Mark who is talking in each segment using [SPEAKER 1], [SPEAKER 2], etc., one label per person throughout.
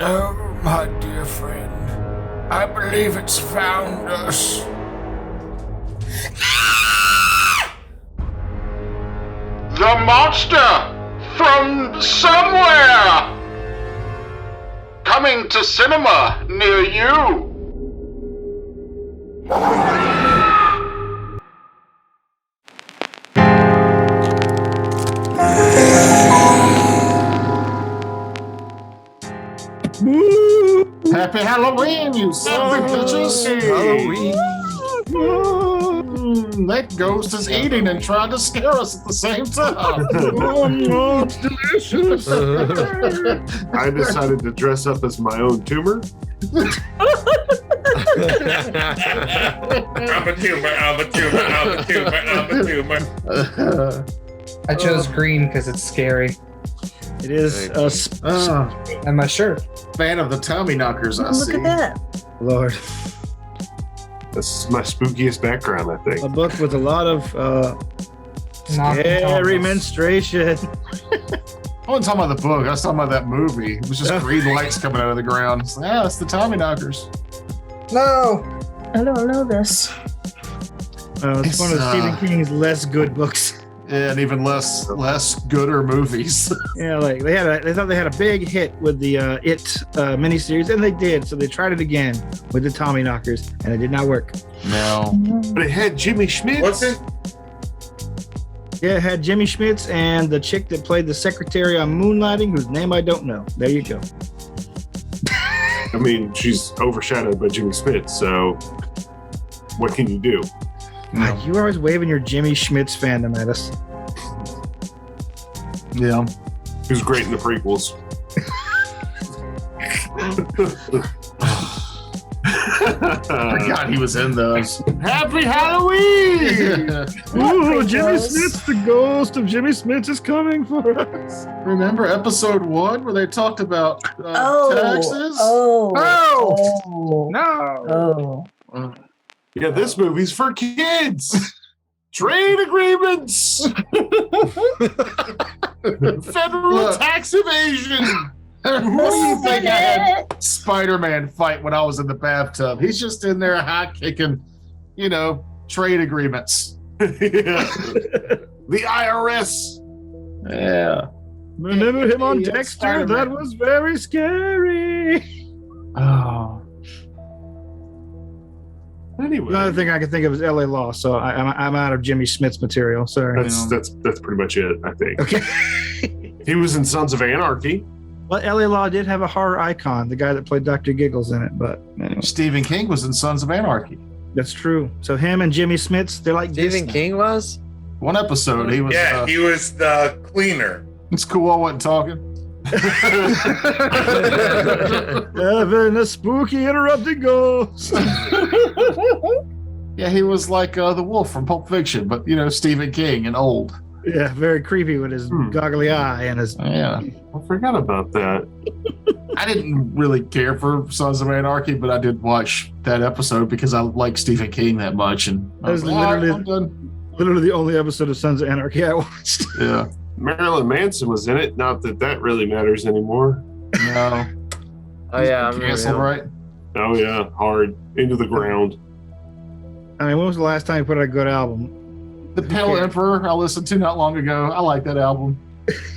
[SPEAKER 1] Oh, my dear friend, I believe it's found us.
[SPEAKER 2] The monster from somewhere! Coming to cinema near you!
[SPEAKER 3] Happy Halloween, you son of bitches!
[SPEAKER 1] Halloween.
[SPEAKER 3] That ghost is eating and trying to scare us at the same time.
[SPEAKER 4] It's delicious.
[SPEAKER 5] I decided to dress up as my own tumor.
[SPEAKER 6] I'm a tumor.
[SPEAKER 7] I chose green because it's scary.
[SPEAKER 4] It is
[SPEAKER 7] And my shirt.
[SPEAKER 3] Fan of the Tommy Knockers, I see.
[SPEAKER 8] Look at that.
[SPEAKER 4] Lord.
[SPEAKER 5] This is my spookiest background, I
[SPEAKER 4] A
[SPEAKER 5] think.
[SPEAKER 4] book with a lot of scary menstruation.
[SPEAKER 3] I wasn't talking about the book. I was talking about that movie. It was just green lights coming out of the ground. It's like, it's the Tommy Knockers.
[SPEAKER 7] No.
[SPEAKER 8] I don't know this.
[SPEAKER 4] It's one of Stephen King's less good books.
[SPEAKER 3] And even less gooder movies.
[SPEAKER 4] Yeah, like they thought they had a big hit with the It miniseries, and they did. So they tried it again with the Tommy Knockers, and it did not work.
[SPEAKER 3] No.
[SPEAKER 5] But it had Jimmy Schmidt.
[SPEAKER 6] What's it?
[SPEAKER 4] Yeah, it had Jimmy Schmitz and the chick that played the secretary on Moonlighting, whose name I don't know. There you go.
[SPEAKER 5] I mean, she's overshadowed by Jimmy Schmidt, so what can you do?
[SPEAKER 4] God, you were always waving your Jimmy Schmitz fandom at us.
[SPEAKER 3] Yeah.
[SPEAKER 5] He was great in the prequels.
[SPEAKER 3] Forgot he was in those. Happy Halloween!
[SPEAKER 4] Ooh, Jimmy Smith, the ghost of Jimmy Smith is coming for us.
[SPEAKER 3] Remember episode 1 where they talked about taxes?
[SPEAKER 4] No.
[SPEAKER 5] Yeah, this movie's for kids. Trade agreements. Federal tax evasion.
[SPEAKER 3] Who do you think I had Spider-Man fight when I was in the bathtub? He's just in there high kicking, trade agreements.
[SPEAKER 5] The IRS.
[SPEAKER 3] Yeah.
[SPEAKER 4] Remember him on
[SPEAKER 3] Yeah,
[SPEAKER 4] Dexter?
[SPEAKER 3] Spider-Man.
[SPEAKER 4] That was very scary.
[SPEAKER 3] Oh.
[SPEAKER 5] Anyway,
[SPEAKER 4] Another thing I can think of is L.A. Law, so I'm out of Jimmy Smith's material. Sorry.
[SPEAKER 5] that's pretty much it, I think.
[SPEAKER 4] Okay.
[SPEAKER 5] He was in Sons of Anarchy.
[SPEAKER 4] Well, L.A. Law did have a horror icon, the guy that played Dr. Giggles in it, but anyway,
[SPEAKER 3] Stephen King was in Sons of Anarchy.
[SPEAKER 4] that's true. So him and Jimmy Smith's, they're like
[SPEAKER 9] Stephen
[SPEAKER 4] Disney.
[SPEAKER 9] King was?
[SPEAKER 3] One episode, he was.
[SPEAKER 6] Yeah, he was the cleaner.
[SPEAKER 3] It's cool. I wasn't talking.
[SPEAKER 4] Having a spooky interrupted ghost.
[SPEAKER 3] Yeah, he was like the wolf from Pulp Fiction, but Stephen King and old.
[SPEAKER 4] Yeah, very creepy with his goggly eye and his.
[SPEAKER 3] Yeah,
[SPEAKER 5] I forgot about that.
[SPEAKER 3] I didn't really care for Sons of Anarchy, but I did watch that episode because I like Stephen King that much, and I was like, all right, I'm done.
[SPEAKER 4] Literally the only episode of Sons of Anarchy I watched.
[SPEAKER 3] Yeah,
[SPEAKER 5] Marilyn Manson was in it. Not that really matters anymore.
[SPEAKER 3] no.
[SPEAKER 9] Oh, yeah. I
[SPEAKER 3] Canceled,
[SPEAKER 9] remember him.
[SPEAKER 3] right?
[SPEAKER 5] Oh yeah, hard into the ground.
[SPEAKER 4] I mean, when was the last time you put out a good album?
[SPEAKER 3] The Pale Emperor I listened to not long ago. I like that album.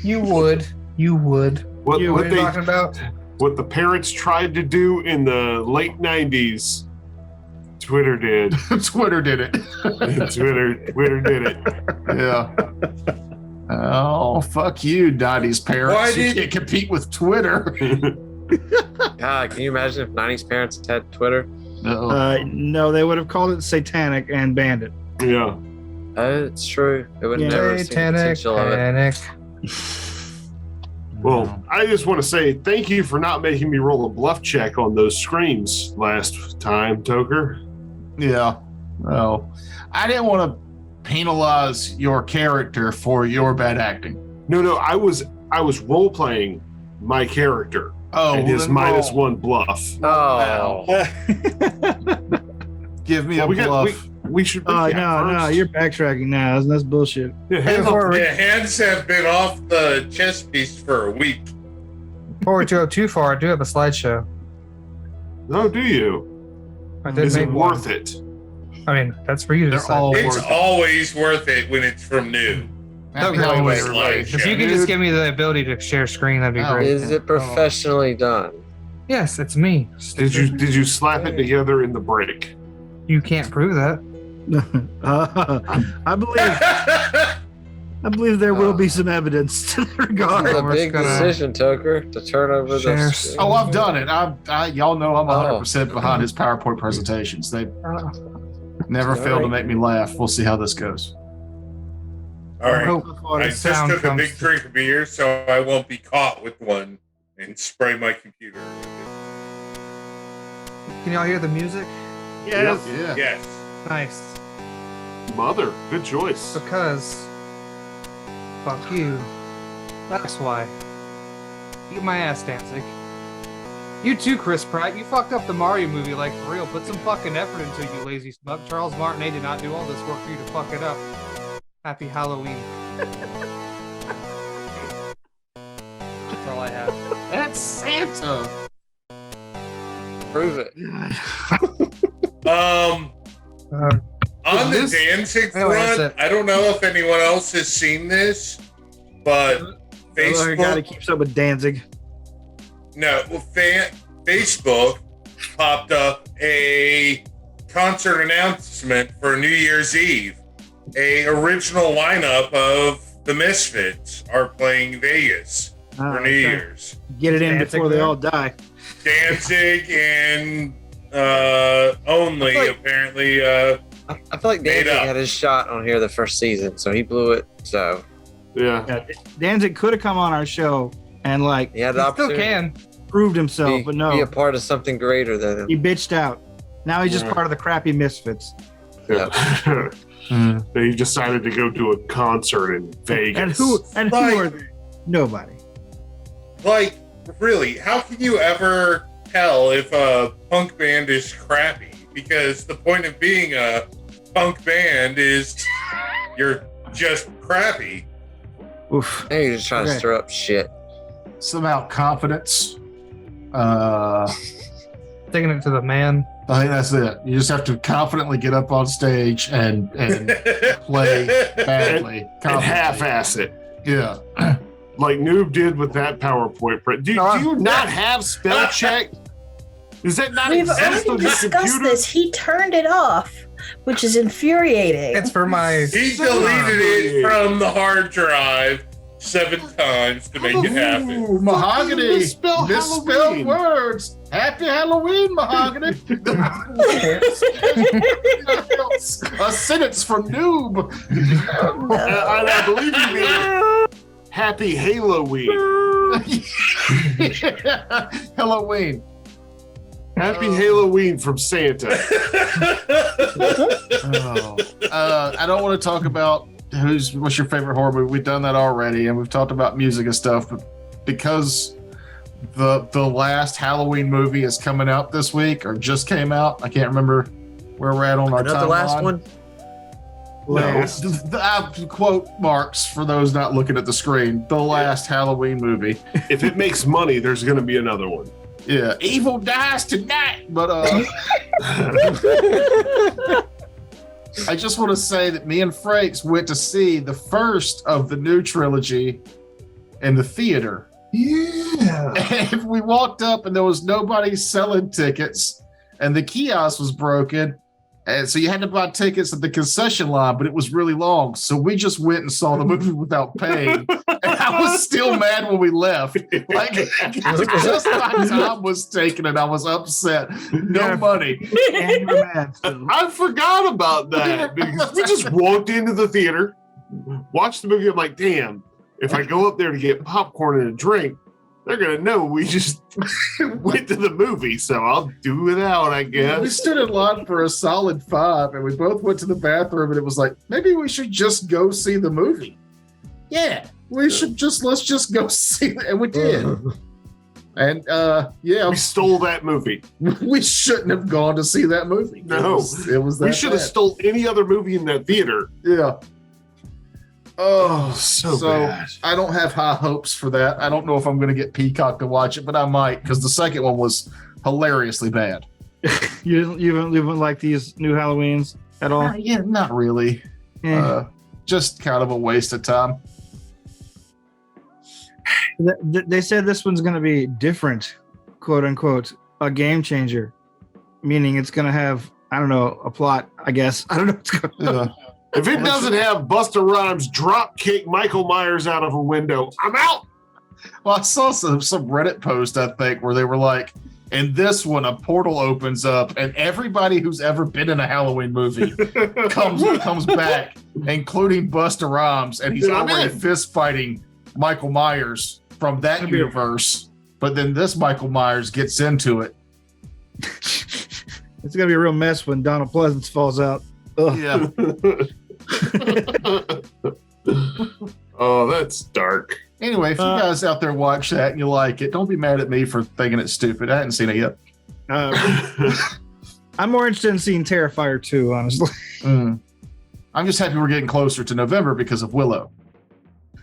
[SPEAKER 7] You would.
[SPEAKER 5] What
[SPEAKER 7] What are
[SPEAKER 5] they
[SPEAKER 7] you talking about?
[SPEAKER 5] what the parents tried to do in the late 90s, Twitter did.
[SPEAKER 3] Twitter did it.
[SPEAKER 5] Twitter did it.
[SPEAKER 3] Yeah. Oh, fuck you, 90s parents. You can't compete with Twitter.
[SPEAKER 9] God, can you imagine if 90s parents had Twitter?
[SPEAKER 4] No, they would have called it satanic and banned it.
[SPEAKER 5] Yeah.
[SPEAKER 9] It's true. It would have never seen the
[SPEAKER 7] Satanic
[SPEAKER 9] potential of it.
[SPEAKER 7] panic.
[SPEAKER 5] Well, I just want to say thank you for not making me roll a bluff check on those screams last time, Toker.
[SPEAKER 3] Yeah. Well, I didn't want to penalize your character for your bad acting.
[SPEAKER 5] No, I was role playing my character.
[SPEAKER 3] Oh,
[SPEAKER 5] and his
[SPEAKER 3] then
[SPEAKER 5] -1 bluff.
[SPEAKER 9] Oh.
[SPEAKER 3] Give me a bluff.
[SPEAKER 5] We should.
[SPEAKER 4] No, you're backtracking now. That's bullshit.
[SPEAKER 5] Yeah,
[SPEAKER 6] Yeah, hands have been off the chess piece for a week.
[SPEAKER 7] Before we go too far, I do have a slideshow.
[SPEAKER 5] No, do you?
[SPEAKER 7] I did
[SPEAKER 5] Is it
[SPEAKER 7] make one.
[SPEAKER 5] worth it?
[SPEAKER 7] I mean, that's for you to
[SPEAKER 3] They're
[SPEAKER 7] decide.
[SPEAKER 3] all
[SPEAKER 6] It's
[SPEAKER 3] worth it.
[SPEAKER 6] always worth it when it's from Noob.
[SPEAKER 3] Happy
[SPEAKER 7] really
[SPEAKER 3] Halloween,
[SPEAKER 7] wait.
[SPEAKER 3] everybody.
[SPEAKER 6] Like,
[SPEAKER 7] If you could just give me the ability to share screen, that'd be
[SPEAKER 3] Oh.
[SPEAKER 7] great.
[SPEAKER 9] Is it professionally done?
[SPEAKER 7] Yes, it's me.
[SPEAKER 5] Did you slap it together in the break?
[SPEAKER 7] You can't prove that.
[SPEAKER 4] I believe there will be some evidence to the regard.
[SPEAKER 9] It's a
[SPEAKER 7] we're
[SPEAKER 9] big
[SPEAKER 7] just gonna-
[SPEAKER 9] decision, Toker, to turn over
[SPEAKER 7] Share
[SPEAKER 9] this.
[SPEAKER 3] Oh, I've done it. Y'all know I'm
[SPEAKER 9] Oh.
[SPEAKER 3] 100% behind his PowerPoint presentations. They
[SPEAKER 7] Uh,
[SPEAKER 3] never
[SPEAKER 9] All
[SPEAKER 3] fail to
[SPEAKER 9] right.
[SPEAKER 3] make me laugh. We'll see how this goes.
[SPEAKER 6] All right.
[SPEAKER 7] hope
[SPEAKER 6] I
[SPEAKER 7] the
[SPEAKER 6] just
[SPEAKER 7] sound
[SPEAKER 6] took a
[SPEAKER 7] comes
[SPEAKER 6] big drink of beer so I won't be caught with one and spray my computer.
[SPEAKER 7] Can y'all hear the music?
[SPEAKER 5] Yes.
[SPEAKER 3] Yeah.
[SPEAKER 6] Yes.
[SPEAKER 7] Nice.
[SPEAKER 5] Mother, good choice.
[SPEAKER 7] Because fuck you. That's why. Eat my ass, Danzig. You too, Chris Pratt. You fucked up the Mario movie, like, for real. Put some fucking effort into it, you lazy smuck. Charles Martinet did not do all this work for you to fuck it up. Happy Halloween. That's all I have.
[SPEAKER 3] That's Santa.
[SPEAKER 9] Prove it.
[SPEAKER 7] Uh,
[SPEAKER 6] On the
[SPEAKER 5] This-
[SPEAKER 6] Danzig
[SPEAKER 7] Oh, that's
[SPEAKER 6] front,
[SPEAKER 7] it.
[SPEAKER 6] I don't know if anyone else has seen this, but
[SPEAKER 4] The guy that
[SPEAKER 6] Facebook,
[SPEAKER 4] keeps up with Danzig.
[SPEAKER 6] Facebook popped up a concert announcement for New Year's Eve. A original lineup of the Misfits are playing Vegas for New Year's.
[SPEAKER 4] Get it in
[SPEAKER 7] Danzig
[SPEAKER 4] before they
[SPEAKER 7] there?
[SPEAKER 4] all die.
[SPEAKER 6] Danzig and only
[SPEAKER 9] I like-
[SPEAKER 6] apparently.
[SPEAKER 9] I feel like
[SPEAKER 6] Made
[SPEAKER 9] Danzig
[SPEAKER 6] up.
[SPEAKER 9] had his shot on here the first season, so he blew it. So
[SPEAKER 5] Yeah.
[SPEAKER 4] Yeah, Danzig could have come on our show and like
[SPEAKER 9] he had the
[SPEAKER 7] he still
[SPEAKER 9] opportunity
[SPEAKER 7] can.
[SPEAKER 4] proved himself, but
[SPEAKER 9] be
[SPEAKER 4] no,
[SPEAKER 9] a part of something greater than him.
[SPEAKER 4] he bitched out. Now he's just
[SPEAKER 5] Yeah.
[SPEAKER 4] part of the crappy Misfits.
[SPEAKER 5] Yeah. They decided to go do a concert in Vegas.
[SPEAKER 4] And who
[SPEAKER 6] Like-
[SPEAKER 4] are they? Nobody.
[SPEAKER 6] Like, really, how can you ever tell if a punk band is crappy? Because the point of being a punk band is you're just crappy.
[SPEAKER 4] Oof.
[SPEAKER 9] Hey, you're just trying to
[SPEAKER 4] Okay.
[SPEAKER 9] stir up shit.
[SPEAKER 3] Somehow confidence.
[SPEAKER 7] Taking it to the man.
[SPEAKER 3] I think that's it. You just have to confidently get up on stage and play badly.
[SPEAKER 5] and
[SPEAKER 3] Confidently.
[SPEAKER 5] half-ass it.
[SPEAKER 3] Yeah.
[SPEAKER 5] Like Noob did with that PowerPoint print. Do you not have spell check? Does that not
[SPEAKER 8] We've
[SPEAKER 5] exist
[SPEAKER 8] already
[SPEAKER 5] on your
[SPEAKER 8] discussed
[SPEAKER 5] computer?
[SPEAKER 8] this. He turned it off, which is infuriating.
[SPEAKER 7] It's for my.
[SPEAKER 6] He deleted it from the hard drive 7 times to make it happen.
[SPEAKER 3] Ooh, Mahogany.
[SPEAKER 5] Misspell
[SPEAKER 3] Misspelled
[SPEAKER 5] Halloween.
[SPEAKER 3] words. Happy Halloween, Mahogany. A sentence from Noob.
[SPEAKER 5] I believe you mean Happy Halloween.
[SPEAKER 3] Halloween.
[SPEAKER 5] Happy Halloween from Santa.
[SPEAKER 3] Oh. I don't want to talk about what's your favorite horror movie. We've done that already, and we've talked about music and stuff. But because the last Halloween movie is coming out this week, or just came out, I can't remember where we're at on our
[SPEAKER 9] Not the last
[SPEAKER 3] timeline.
[SPEAKER 9] one.
[SPEAKER 5] Last.
[SPEAKER 3] Quote marks for those not looking at the screen. The last Halloween movie.
[SPEAKER 5] If it makes money, there's going to be another one.
[SPEAKER 3] Yeah, evil dies tonight. But I just want to say that me and Frakes went to see the first of the new trilogy in the theater.
[SPEAKER 5] Yeah.
[SPEAKER 3] And we walked up and there was nobody selling tickets and the kiosk was broken. And so you had to buy tickets at the concession line, but it was really long. So we just went and saw the movie without paying. And I was still mad when we left. Like, just my time was taken and I was upset. No money.
[SPEAKER 4] And you're mad still.
[SPEAKER 5] I forgot about that because we just walked into the theater, watched the movie. I'm like, damn, if I go up there to get popcorn and a drink, they're going to know we just went to the movie. So I'll do without, I
[SPEAKER 3] We
[SPEAKER 5] guess.
[SPEAKER 3] stood in line for a solid 5 and we both went to the bathroom and it was like, maybe we should just go see the movie. Yeah, let's just go see it. And we did. And yeah,
[SPEAKER 5] We stole that movie.
[SPEAKER 3] we shouldn't have gone to see that movie.
[SPEAKER 5] No.
[SPEAKER 3] It was that
[SPEAKER 5] We should have
[SPEAKER 3] bad.
[SPEAKER 5] stole any other movie in that theater.
[SPEAKER 3] Yeah. Oh,
[SPEAKER 5] so bad.
[SPEAKER 3] I don't have high hopes for that. I don't know if I'm going to get Peacock to watch it, but I might because the second one was hilariously bad.
[SPEAKER 4] You haven't liked these new Halloweens at all?
[SPEAKER 3] Yeah, not really. Just kind of a waste of time.
[SPEAKER 4] They said this one's going to be different, quote unquote, a game changer, meaning it's going to have, I don't know, a plot, I guess. I don't know what's going on.
[SPEAKER 5] If it doesn't have Busta Rhymes drop kick Michael Myers out of a window, I'm out.
[SPEAKER 3] Well, I saw some Reddit post, I think, where they were like, in this one, a portal opens up and everybody who's ever been in a Halloween movie comes back, including Busta Rhymes, and he's already fist fighting Michael Myers from that universe. But then this Michael Myers gets into it.
[SPEAKER 4] It's going to be a real mess when Donald Pleasance falls out. Ugh.
[SPEAKER 3] Yeah.
[SPEAKER 5] Oh, that's dark.
[SPEAKER 3] Anyway, if you guys out there watch that and you like it, don't be mad at me for thinking it's stupid. I hadn't seen it yet.
[SPEAKER 4] I'm more interested in seeing Terrifier 2, honestly.
[SPEAKER 3] I'm just happy we're getting closer to November because of Willow.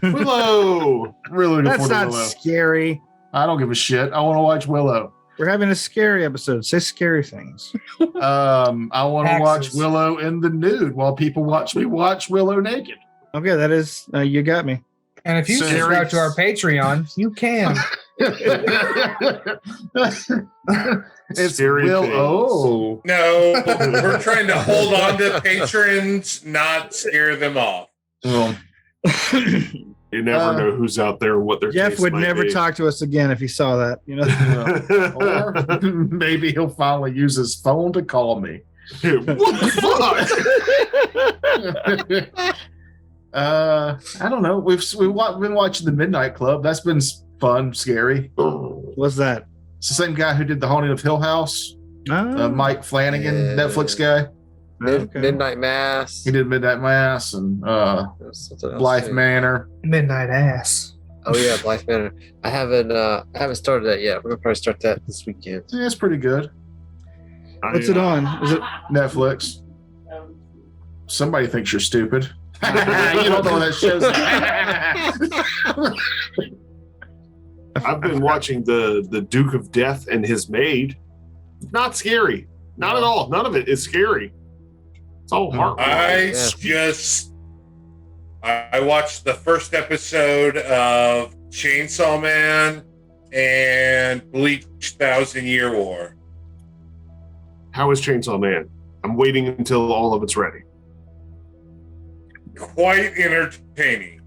[SPEAKER 5] Willow!
[SPEAKER 3] Really looking
[SPEAKER 4] That's
[SPEAKER 3] forward to
[SPEAKER 4] not
[SPEAKER 3] Willow.
[SPEAKER 4] scary.
[SPEAKER 3] I don't give a shit. I want to watch Willow.
[SPEAKER 4] We're having a scary episode. Say scary things.
[SPEAKER 3] I want to watch
[SPEAKER 7] Taxes.
[SPEAKER 3] Willow in the nude while people watch me watch Willow naked.
[SPEAKER 4] Okay, that is, you got me.
[SPEAKER 7] And if you
[SPEAKER 3] Scary.
[SPEAKER 7] subscribe to our Patreon, you can.
[SPEAKER 3] It's
[SPEAKER 5] Scary
[SPEAKER 3] Will.
[SPEAKER 5] things.
[SPEAKER 3] Oh,
[SPEAKER 6] No, we're trying to hold on to patrons, not scare them off.
[SPEAKER 3] well,
[SPEAKER 5] You never know who's out there and what their
[SPEAKER 4] Jeff
[SPEAKER 5] taste
[SPEAKER 4] would
[SPEAKER 5] might
[SPEAKER 4] never
[SPEAKER 5] be.
[SPEAKER 4] talk to us again if he saw that. You know.
[SPEAKER 3] or maybe he'll finally use his phone to call me.
[SPEAKER 5] What the fuck?
[SPEAKER 3] I don't know. We've been watching The Midnight Club. That's been fun, scary.
[SPEAKER 4] What's that?
[SPEAKER 3] It's the same guy who did The Haunting of Hill House, Mike Flanagan,
[SPEAKER 9] Yeah.
[SPEAKER 3] Netflix guy.
[SPEAKER 4] Okay.
[SPEAKER 9] Midnight Mass.
[SPEAKER 3] He did Midnight Mass and
[SPEAKER 9] Something else
[SPEAKER 3] Blythe
[SPEAKER 9] too.
[SPEAKER 3] Manor.
[SPEAKER 7] Midnight ass.
[SPEAKER 9] Oh yeah, Blythe Manor. I haven't started that yet. We're gonna probably start that this weekend.
[SPEAKER 3] Yeah, it's pretty good.
[SPEAKER 4] What's it on? Is it?
[SPEAKER 3] Netflix. Somebody thinks you're stupid. You don't know what that show's.
[SPEAKER 5] I've been watching the Duke of Death and His Maid. Not scary. Not at all. None of it is scary. It's all heart.
[SPEAKER 6] I watched the first episode of Chainsaw Man and Bleach 1,000-Year War.
[SPEAKER 5] How is Chainsaw Man? I'm waiting until all of it's ready.
[SPEAKER 6] Quite entertaining.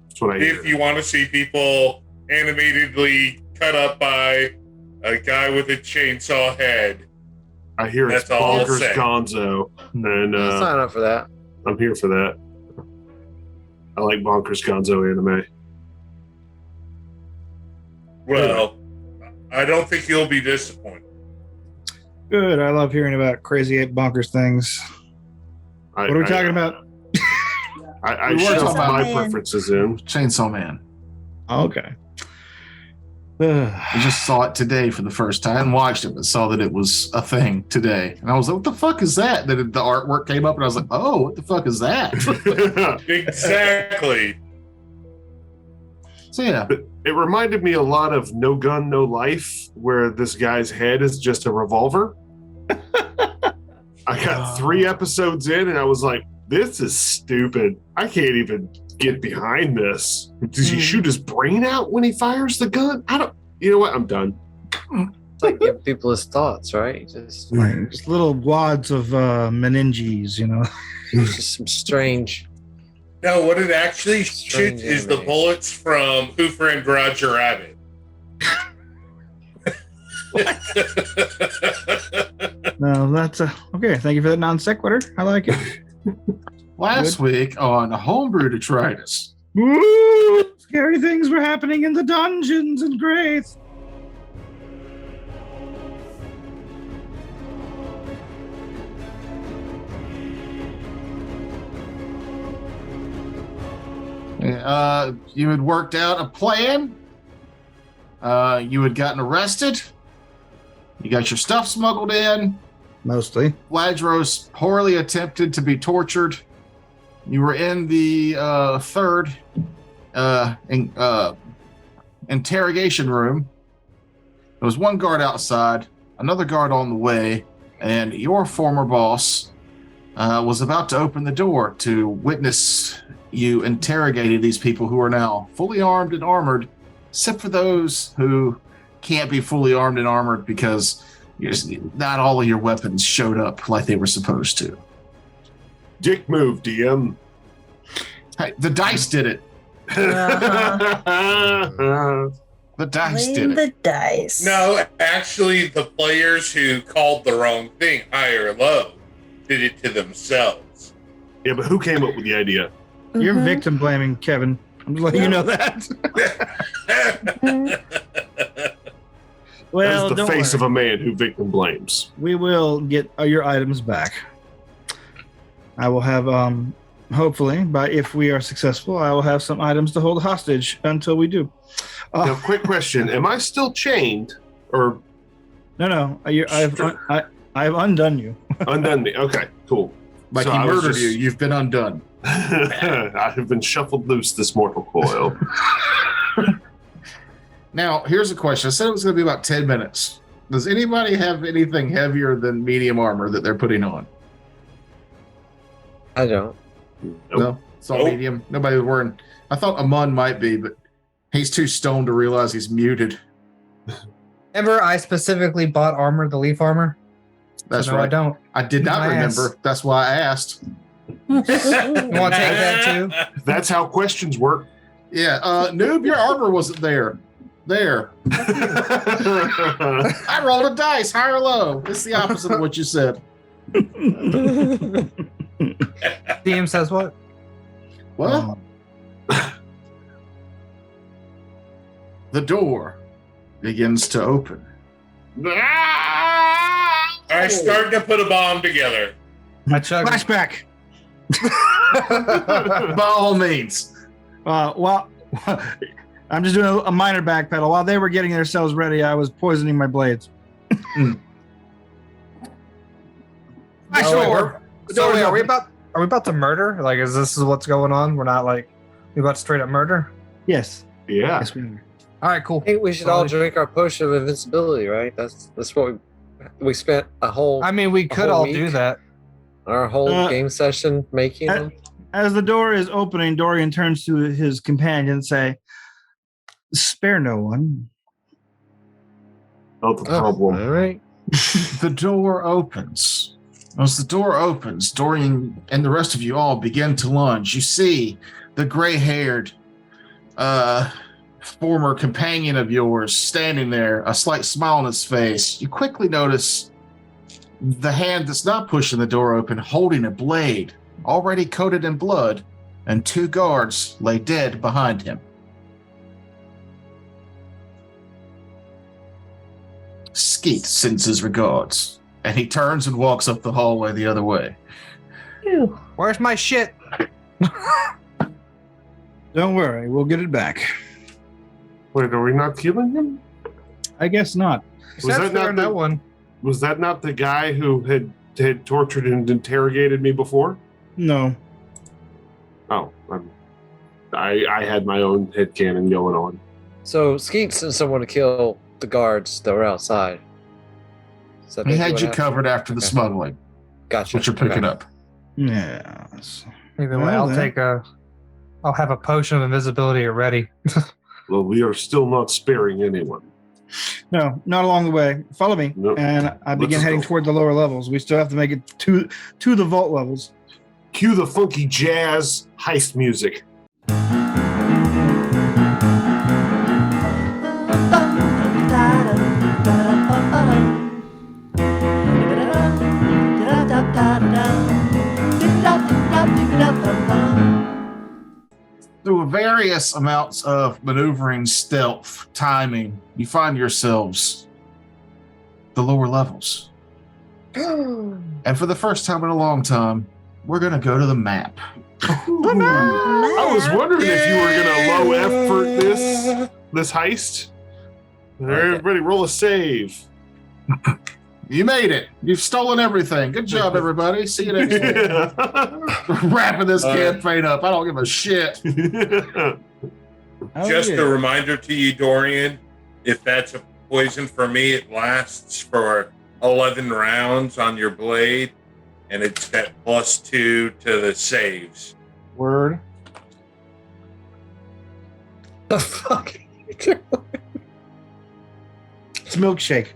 [SPEAKER 5] That's what I hear.
[SPEAKER 6] If you want to see people animatedly cut up by a guy with a chainsaw head.
[SPEAKER 5] I hear it's
[SPEAKER 6] That's all I'll
[SPEAKER 5] bonkers
[SPEAKER 6] say.
[SPEAKER 5] Gonzo, and
[SPEAKER 9] I'll sign up for that.
[SPEAKER 5] I'm here for that. I like bonkers Gonzo anime.
[SPEAKER 6] Well, I don't think you'll be disappointed.
[SPEAKER 4] Good. I love hearing about crazy ape bonkers things. What are we talking about?
[SPEAKER 5] I
[SPEAKER 3] We were
[SPEAKER 5] shoved
[SPEAKER 3] talking about
[SPEAKER 5] my
[SPEAKER 8] Man.
[SPEAKER 5] preferences in.
[SPEAKER 3] Chainsaw Man.
[SPEAKER 4] Okay.
[SPEAKER 3] I just saw it today for the first time. I hadn't watched it, but saw that it was a thing today. And I was like, what the fuck is that? Then the artwork came up and I was like, oh, what the fuck is that?
[SPEAKER 6] Exactly.
[SPEAKER 3] So yeah.
[SPEAKER 5] It reminded me a lot of No Gun, No Life, where this guy's head is just a revolver. I got 3 episodes in and I was like, this is stupid. I can't even get behind this. Does he shoot his brain out when he fires the gun? You know what? I'm done.
[SPEAKER 9] It's like give people his thoughts, right? Just
[SPEAKER 4] little wads of meninges, you know.
[SPEAKER 9] just some strange.
[SPEAKER 6] No, what it actually
[SPEAKER 9] Strange
[SPEAKER 6] shoots is the
[SPEAKER 9] anime.
[SPEAKER 6] bullets from Who Framed Roger Rabbit.
[SPEAKER 4] No, that's okay. Thank you for that non sequitur. I like it.
[SPEAKER 3] Last week on Homebrew Detritus.
[SPEAKER 4] Woo! Scary things were happening in the dungeons and Grace.
[SPEAKER 3] You had worked out a plan. You had gotten arrested. You got your stuff smuggled in.
[SPEAKER 4] Mostly.
[SPEAKER 3] Ladros poorly attempted to be tortured. You were in the third interrogation room. There was one guard outside, another guard on the way, and your former boss was about to open the door to witness you interrogating these people who are now fully armed and armored, except for those who can't be fully armed and armored because not all of your weapons showed up like they were supposed to.
[SPEAKER 5] Dick move, DM.
[SPEAKER 3] Hey, the dice did it. The dice
[SPEAKER 8] Blame
[SPEAKER 3] did it.
[SPEAKER 8] the dice.
[SPEAKER 6] No, actually, the players who called the wrong thing, high or low, did it to themselves.
[SPEAKER 5] Yeah, but who came up with the idea?
[SPEAKER 4] You're
[SPEAKER 8] Mhm.
[SPEAKER 4] victim blaming, Kevin. I'm just letting you know that. Well,
[SPEAKER 5] That is the
[SPEAKER 4] don't
[SPEAKER 5] face
[SPEAKER 4] worry.
[SPEAKER 5] of a man who victim blames.
[SPEAKER 4] We will get your items back. I will have, hopefully, if we are successful, I will have some items to hold hostage until we do.
[SPEAKER 5] Now, quick question: am I still chained, or
[SPEAKER 4] No. I've undone you.
[SPEAKER 5] undone me? Okay, cool.
[SPEAKER 3] Like
[SPEAKER 5] So
[SPEAKER 3] he
[SPEAKER 5] I was
[SPEAKER 3] murdered
[SPEAKER 5] just-
[SPEAKER 3] you. You've been undone.
[SPEAKER 5] I have been shuffled loose this mortal coil.
[SPEAKER 3] Now, here's a question. I said it was going to be about 10 minutes. Does anybody have anything heavier than medium armor that they're putting on?
[SPEAKER 9] I don't.
[SPEAKER 3] No? It's all
[SPEAKER 6] Nope.
[SPEAKER 3] medium. Nobody was wearing... I thought Amun might be, but he's too stoned to realize he's muted.
[SPEAKER 7] Remember, I specifically bought armor, the leaf armor.
[SPEAKER 3] That's
[SPEAKER 7] so no,
[SPEAKER 3] right.
[SPEAKER 7] I don't.
[SPEAKER 3] I did not
[SPEAKER 7] My ass.
[SPEAKER 3] remember. That's why I asked.
[SPEAKER 7] You want to take that too?
[SPEAKER 5] That's how questions work.
[SPEAKER 3] Yeah, Noob, your armor wasn't there. There. I rolled a dice, high or low. It's the opposite of what you said.
[SPEAKER 7] DM says what?
[SPEAKER 3] What? The door begins to open.
[SPEAKER 6] I start to put a bomb together.
[SPEAKER 7] I chug.
[SPEAKER 4] Flashback.
[SPEAKER 3] By all means.
[SPEAKER 4] Well, I'm just doing a minor backpedal. While they were getting themselves ready, I was poisoning my blades.
[SPEAKER 7] Oh, wait, so wait, are we about to murder? Like, is this what's going on? We're not like we about to straight up murder?
[SPEAKER 4] Yes.
[SPEAKER 5] Yeah.
[SPEAKER 4] Yes, we are.
[SPEAKER 7] All right, cool.
[SPEAKER 9] I think we should all drink our potion of invincibility, right? That's what we spent a whole
[SPEAKER 7] I mean, we could
[SPEAKER 9] whole
[SPEAKER 7] all
[SPEAKER 9] week?
[SPEAKER 7] do that.
[SPEAKER 9] our whole game session making them.
[SPEAKER 4] As the door is opening, Dorian turns to his companion and say, "Spare no one."
[SPEAKER 5] Not the problem.
[SPEAKER 9] All right.
[SPEAKER 3] The door opens. As the door opens, Dorian and the rest of you all begin to lunge. You see the gray-haired former companion of yours standing there, a slight smile on his face. You quickly notice the hand that's not pushing the door open, holding a blade, already coated in blood, and two guards lay dead behind him. Skeet sends his regards, and he turns and walks up the hallway the other way.
[SPEAKER 8] Phew.
[SPEAKER 7] Where's my shit?
[SPEAKER 4] Don't worry, we'll get it back.
[SPEAKER 5] Wait, are we not killing him?
[SPEAKER 4] I guess not.
[SPEAKER 5] Was that not
[SPEAKER 7] no
[SPEAKER 5] the-
[SPEAKER 7] one?
[SPEAKER 5] Was that not the guy who had tortured and interrogated me before?
[SPEAKER 4] No.
[SPEAKER 5] Oh, I had my own headcanon going on.
[SPEAKER 9] So Skeet sent someone to kill the guards that were outside. Is that
[SPEAKER 3] He
[SPEAKER 9] basically
[SPEAKER 3] had
[SPEAKER 9] what
[SPEAKER 3] you
[SPEAKER 9] happened?
[SPEAKER 3] covered after the
[SPEAKER 9] Okay.
[SPEAKER 3] smuggling,
[SPEAKER 9] Gotcha.
[SPEAKER 3] which you're picking
[SPEAKER 9] Okay.
[SPEAKER 3] up.
[SPEAKER 4] Yes.
[SPEAKER 7] Either way,
[SPEAKER 4] Well,
[SPEAKER 7] I'll
[SPEAKER 4] then.
[SPEAKER 7] I'll have a potion of invisibility ready.
[SPEAKER 5] Well, we are still not sparing anyone.
[SPEAKER 4] No, not along the way. Follow me,
[SPEAKER 5] No.
[SPEAKER 4] and I begin
[SPEAKER 5] Let's
[SPEAKER 4] heading
[SPEAKER 5] go.
[SPEAKER 4] toward the lower levels. We still have to make it to the vault levels.
[SPEAKER 5] Cue the funky jazz heist music.
[SPEAKER 3] Through various amounts of maneuvering, stealth, timing, you find yourselves the lower levels. And for the first time in a long time, we're going to go to the map.
[SPEAKER 5] I was wondering if you were gonna low effort this heist. Everybody roll a save.
[SPEAKER 3] You made it. You've stolen everything. Good job, everybody. See you next week. Wrapping this campaign up. I don't give a shit.
[SPEAKER 6] Just a reminder to you, Dorian, if that's a poison for me, it lasts for 11 rounds on your blade, and it's at +2 to the saves.
[SPEAKER 4] Word.
[SPEAKER 9] The fuck?
[SPEAKER 4] It's milkshake.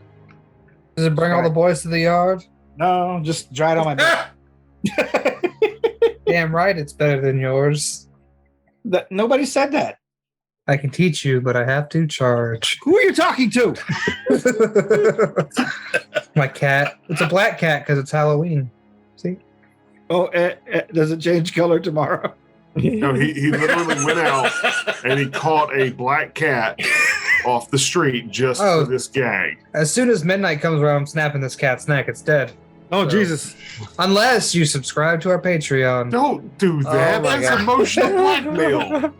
[SPEAKER 7] Does it bring all the boys to the yard?
[SPEAKER 4] No, just dry it on my back.
[SPEAKER 7] Damn right, it's better than yours.
[SPEAKER 4] Nobody said that.
[SPEAKER 7] I can teach you, but I have to charge.
[SPEAKER 4] Who are you talking to?
[SPEAKER 7] My cat. It's a black cat because it's Halloween. See?
[SPEAKER 4] Oh, does it change color tomorrow?
[SPEAKER 5] No, he literally went out and he caught a black cat off the street just for this gag.
[SPEAKER 7] As soon as midnight comes around, I'm snapping this cat's neck. It's dead.
[SPEAKER 4] Oh, Jesus.
[SPEAKER 7] Unless you subscribe to our Patreon.
[SPEAKER 5] Don't do that. That's emotional blackmail.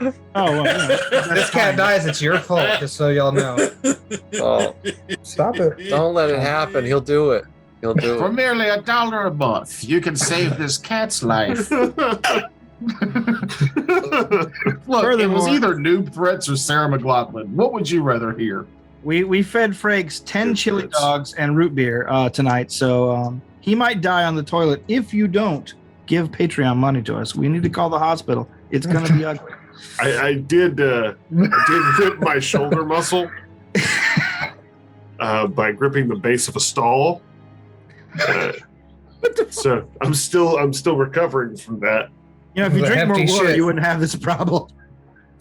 [SPEAKER 7] This cat dies, it's your fault, just so y'all know.
[SPEAKER 9] Oh,
[SPEAKER 7] stop it.
[SPEAKER 9] Don't let it happen. He'll do it. He'll do
[SPEAKER 3] For
[SPEAKER 9] it.
[SPEAKER 3] merely $1 a month, you can save this cat's life. Look, it was either Noob Threats or Sarah McLaughlin. What would you rather hear?
[SPEAKER 4] We fed Frakes 10 chili dogs and root beer tonight, so he might die on the toilet if you don't give Patreon money to us. We need to call the hospital. It's going to be ugly.
[SPEAKER 5] I did rip my shoulder muscle by gripping the base of a stall. So I'm still recovering from that.
[SPEAKER 4] You know, if you
[SPEAKER 7] The
[SPEAKER 4] drink more
[SPEAKER 7] hefty
[SPEAKER 4] water,
[SPEAKER 7] shit.
[SPEAKER 4] you wouldn't have this problem.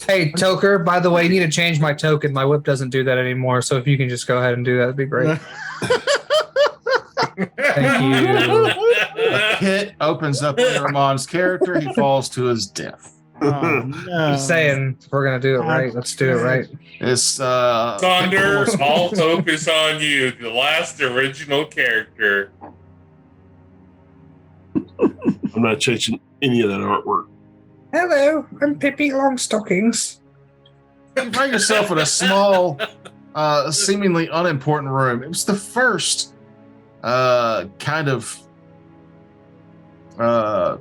[SPEAKER 7] Hey, Toker, by the way, you need to change my token. My whip doesn't do that anymore, so if you can just go ahead and do that, it'd be great. Thank you.
[SPEAKER 3] A pit opens up in Ramon's character. He falls to his death.
[SPEAKER 4] Oh, no.
[SPEAKER 7] I'm saying, if we're going to do it right, let's do it right.
[SPEAKER 3] It's
[SPEAKER 6] Saunders, all focus on you, the last original character.
[SPEAKER 5] I'm not changing any of that artwork.
[SPEAKER 7] Hello, I'm Pippi Longstockings.
[SPEAKER 3] You find yourself in a small, seemingly unimportant room. It was the first kind of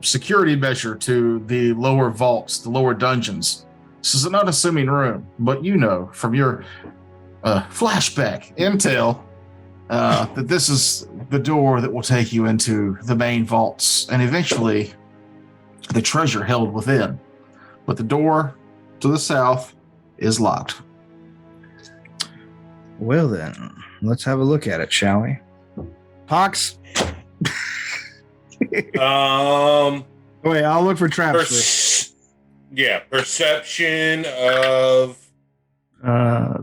[SPEAKER 3] security measure to the lower vaults, the lower dungeons. This is an unassuming room, but you know from your flashback intel that this is the door that will take you into the main vaults and eventually the treasure held within. But the door to the south is locked.
[SPEAKER 4] Well, then, let's have a look at it, shall we? Pox? Wait, I'll look for traps first.
[SPEAKER 6] Yeah, perception of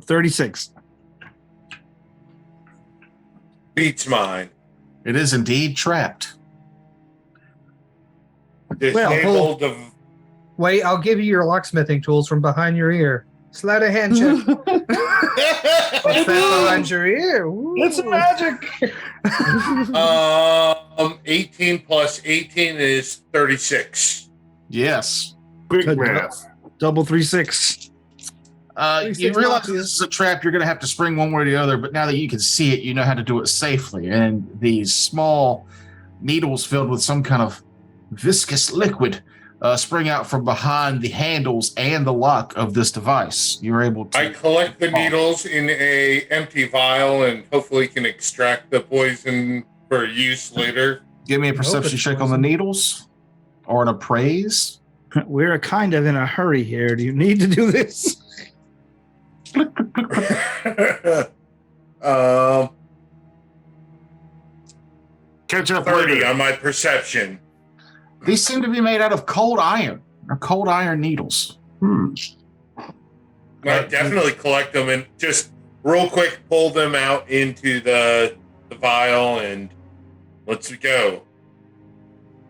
[SPEAKER 4] 36.
[SPEAKER 6] beats mine.
[SPEAKER 3] It is indeed trapped.
[SPEAKER 6] Disabled of
[SPEAKER 7] Wait, I'll give you your locksmithing tools from behind your ear. Slide a hand check. What's that behind your ear? Ooh.
[SPEAKER 4] It's magic.
[SPEAKER 6] 18 plus 18 is 36.
[SPEAKER 3] Yes.
[SPEAKER 5] Quick
[SPEAKER 4] Good
[SPEAKER 5] math.
[SPEAKER 4] Double 36.
[SPEAKER 3] You realize this is a trap you're going to have to spring one way or the other, but now that you can see it, you know how to do it safely. And these small needles filled with some kind of viscous liquid spring out from behind the handles and the lock of this device. You're able to...
[SPEAKER 6] I collect the needles in a empty vial and hopefully can extract the poison for use later.
[SPEAKER 3] Give me a perception check on the needles or an appraise.
[SPEAKER 4] We're kind of in a hurry here. Do you need to do this?
[SPEAKER 5] Catch up
[SPEAKER 6] 30
[SPEAKER 5] later.
[SPEAKER 6] on my perception.
[SPEAKER 3] These seem to be made out of cold iron, or cold iron needles.
[SPEAKER 6] I definitely collect them and just real quick pull them out into the vial and let's go.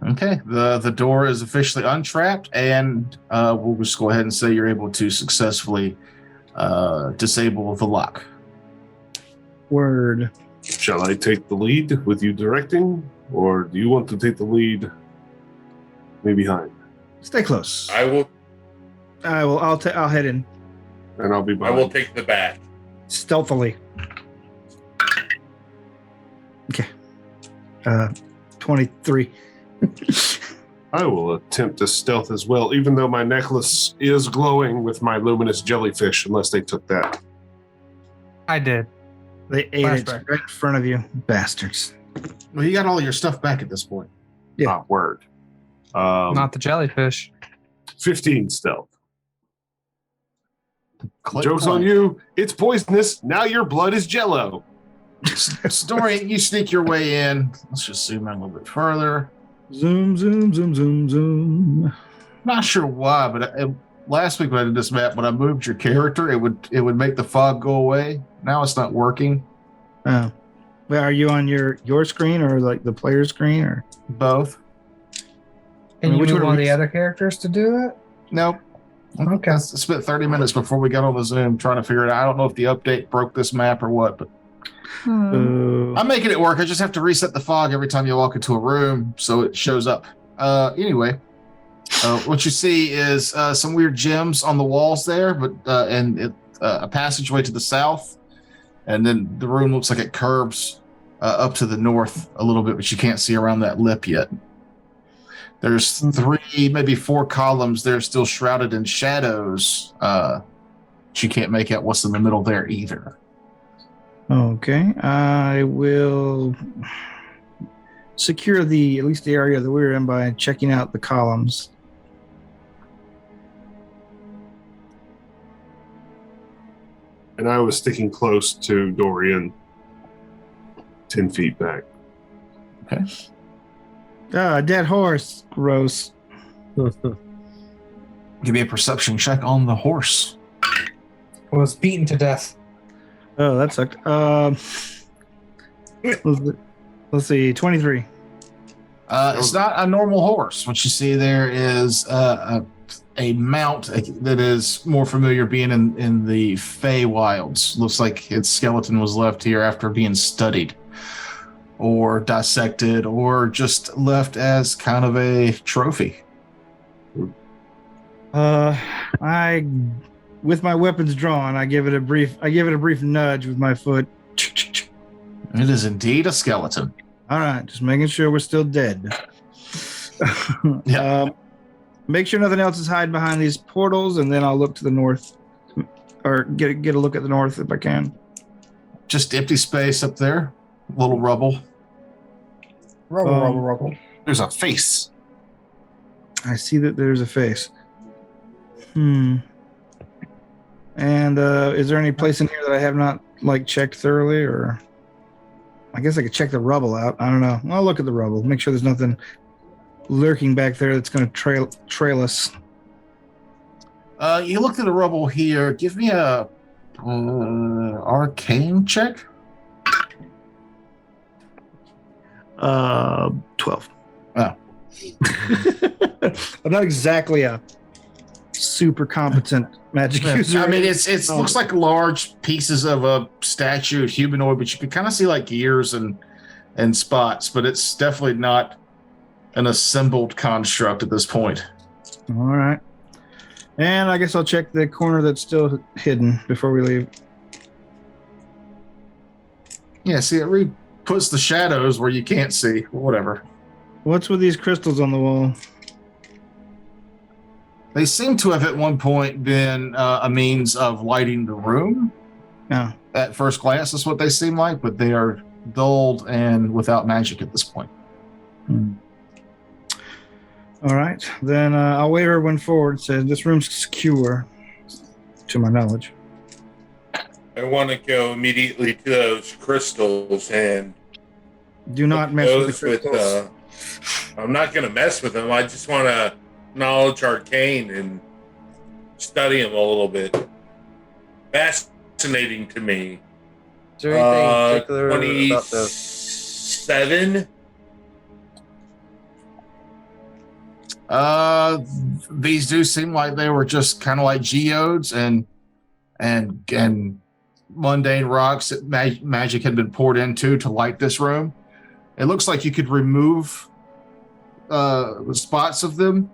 [SPEAKER 3] Okay, the door is officially untrapped, and we'll just go ahead and say you're able to successfully disable the lock.
[SPEAKER 4] Word.
[SPEAKER 5] Shall I take the lead with you directing, or do you want to take the lead? Me behind,
[SPEAKER 4] Stay close.
[SPEAKER 6] I will
[SPEAKER 4] I'll head in
[SPEAKER 5] and I'll be
[SPEAKER 6] I
[SPEAKER 5] behind.
[SPEAKER 6] will take the back.
[SPEAKER 4] stealthily. Okay. 23.
[SPEAKER 5] I will attempt to stealth as well, even though my necklace is glowing with my luminous jellyfish, unless they took that.
[SPEAKER 7] I did.
[SPEAKER 4] They ate
[SPEAKER 7] Flashback.
[SPEAKER 4] it right in front of you, bastards.
[SPEAKER 3] Well, you got all your stuff back at this point.
[SPEAKER 4] Yeah.
[SPEAKER 5] Ah, word.
[SPEAKER 7] Not the jellyfish.
[SPEAKER 5] 15 stealth.
[SPEAKER 3] Click,
[SPEAKER 5] Joke's on
[SPEAKER 3] clank.
[SPEAKER 5] you. It's poisonous. Now your blood is jello.
[SPEAKER 3] Story, you sneak your way in. Let's just zoom in a little bit further.
[SPEAKER 4] Zoom, zoom, zoom, zoom, zoom.
[SPEAKER 3] Not sure why, but last week when I did this map, when I moved your character, it would make the fog go away. Now it's not working.
[SPEAKER 4] Oh. Well, are you on your screen or like the player screen or
[SPEAKER 3] Both.
[SPEAKER 7] Can you
[SPEAKER 4] which
[SPEAKER 7] move
[SPEAKER 4] one
[SPEAKER 7] one of
[SPEAKER 4] we-
[SPEAKER 7] the other characters to do that?
[SPEAKER 3] Nope.
[SPEAKER 7] Okay.
[SPEAKER 3] I spent 30 minutes before we got on the Zoom trying to figure it out. I don't know if the update broke this map or what, but I'm making it work. I just have to reset the fog every time you walk into a room so it shows up. Anyway, what you see is some weird gems on the walls there, but and a passageway to the south. And then the room looks like it curves up to the north a little bit, but you can't see around that lip yet. There's 3, maybe 4 columns there still shrouded in shadows. But you can't make out what's in the middle there either.
[SPEAKER 4] Okay. I will secure at least the area that we're in by checking out the columns.
[SPEAKER 5] And I was sticking close to Dorian, 10 feet back.
[SPEAKER 3] Okay.
[SPEAKER 4] Ah, dead horse. Gross.
[SPEAKER 3] Give me a perception check on the horse.
[SPEAKER 7] Was beaten to death.
[SPEAKER 4] Oh, that sucked. Let's see, 23.
[SPEAKER 3] It's not a normal horse. What you see there is a mount that is more familiar being in the Fey wilds. Looks like its skeleton was left here after being studied or dissected or just left as kind of a trophy.
[SPEAKER 4] I, with my weapons drawn, I give it a brief nudge with my foot.
[SPEAKER 3] It is indeed a skeleton.
[SPEAKER 4] All right, just making sure we're still dead.
[SPEAKER 3] Yeah.
[SPEAKER 4] Make sure nothing else is hiding behind these portals, and then I'll look to the north, or get a look at the north if I can.
[SPEAKER 3] Just empty space up there. Little rubble.
[SPEAKER 7] Rubble.
[SPEAKER 3] There's a face.
[SPEAKER 4] I see that there's a face. And is there any place in here that I have not checked thoroughly, or I guess I could check the rubble out. I don't know. I'll look at the rubble, make sure there's nothing lurking back there that's going to trail us.
[SPEAKER 3] You look at the rubble here. Give me a arcane check.
[SPEAKER 4] 12.
[SPEAKER 3] Oh.
[SPEAKER 4] I'm not exactly a super competent magic user.
[SPEAKER 3] I mean, it looks like large pieces of a statue, humanoid, but you can kind of see ears and spots, but it's definitely not an assembled construct at this point.
[SPEAKER 4] All right. And I guess I'll check the corner that's still hidden before we leave.
[SPEAKER 3] Yeah, see, it puts the shadows where you can't see. Whatever.
[SPEAKER 4] What's with these crystals on the wall?
[SPEAKER 3] They seem to have at one point been a means of lighting the room.
[SPEAKER 4] Yeah.
[SPEAKER 3] At first glance, that's what they seem like, but they are dulled and without magic at this point.
[SPEAKER 4] All right. Then I'll wave everyone forward. Says this room's secure, to my knowledge.
[SPEAKER 6] I want to go immediately to those crystals and
[SPEAKER 4] Do not mess with the
[SPEAKER 6] those
[SPEAKER 4] crystals.
[SPEAKER 6] I'm not going to mess with them. I just want to knowledge arcane and study them a little bit. Fascinating to me.
[SPEAKER 9] Is there anything particular about the
[SPEAKER 6] 27.
[SPEAKER 3] These do seem like they were just kind of like geodes and mundane rocks that magic had been poured into to light this room. It looks like you could remove spots of them,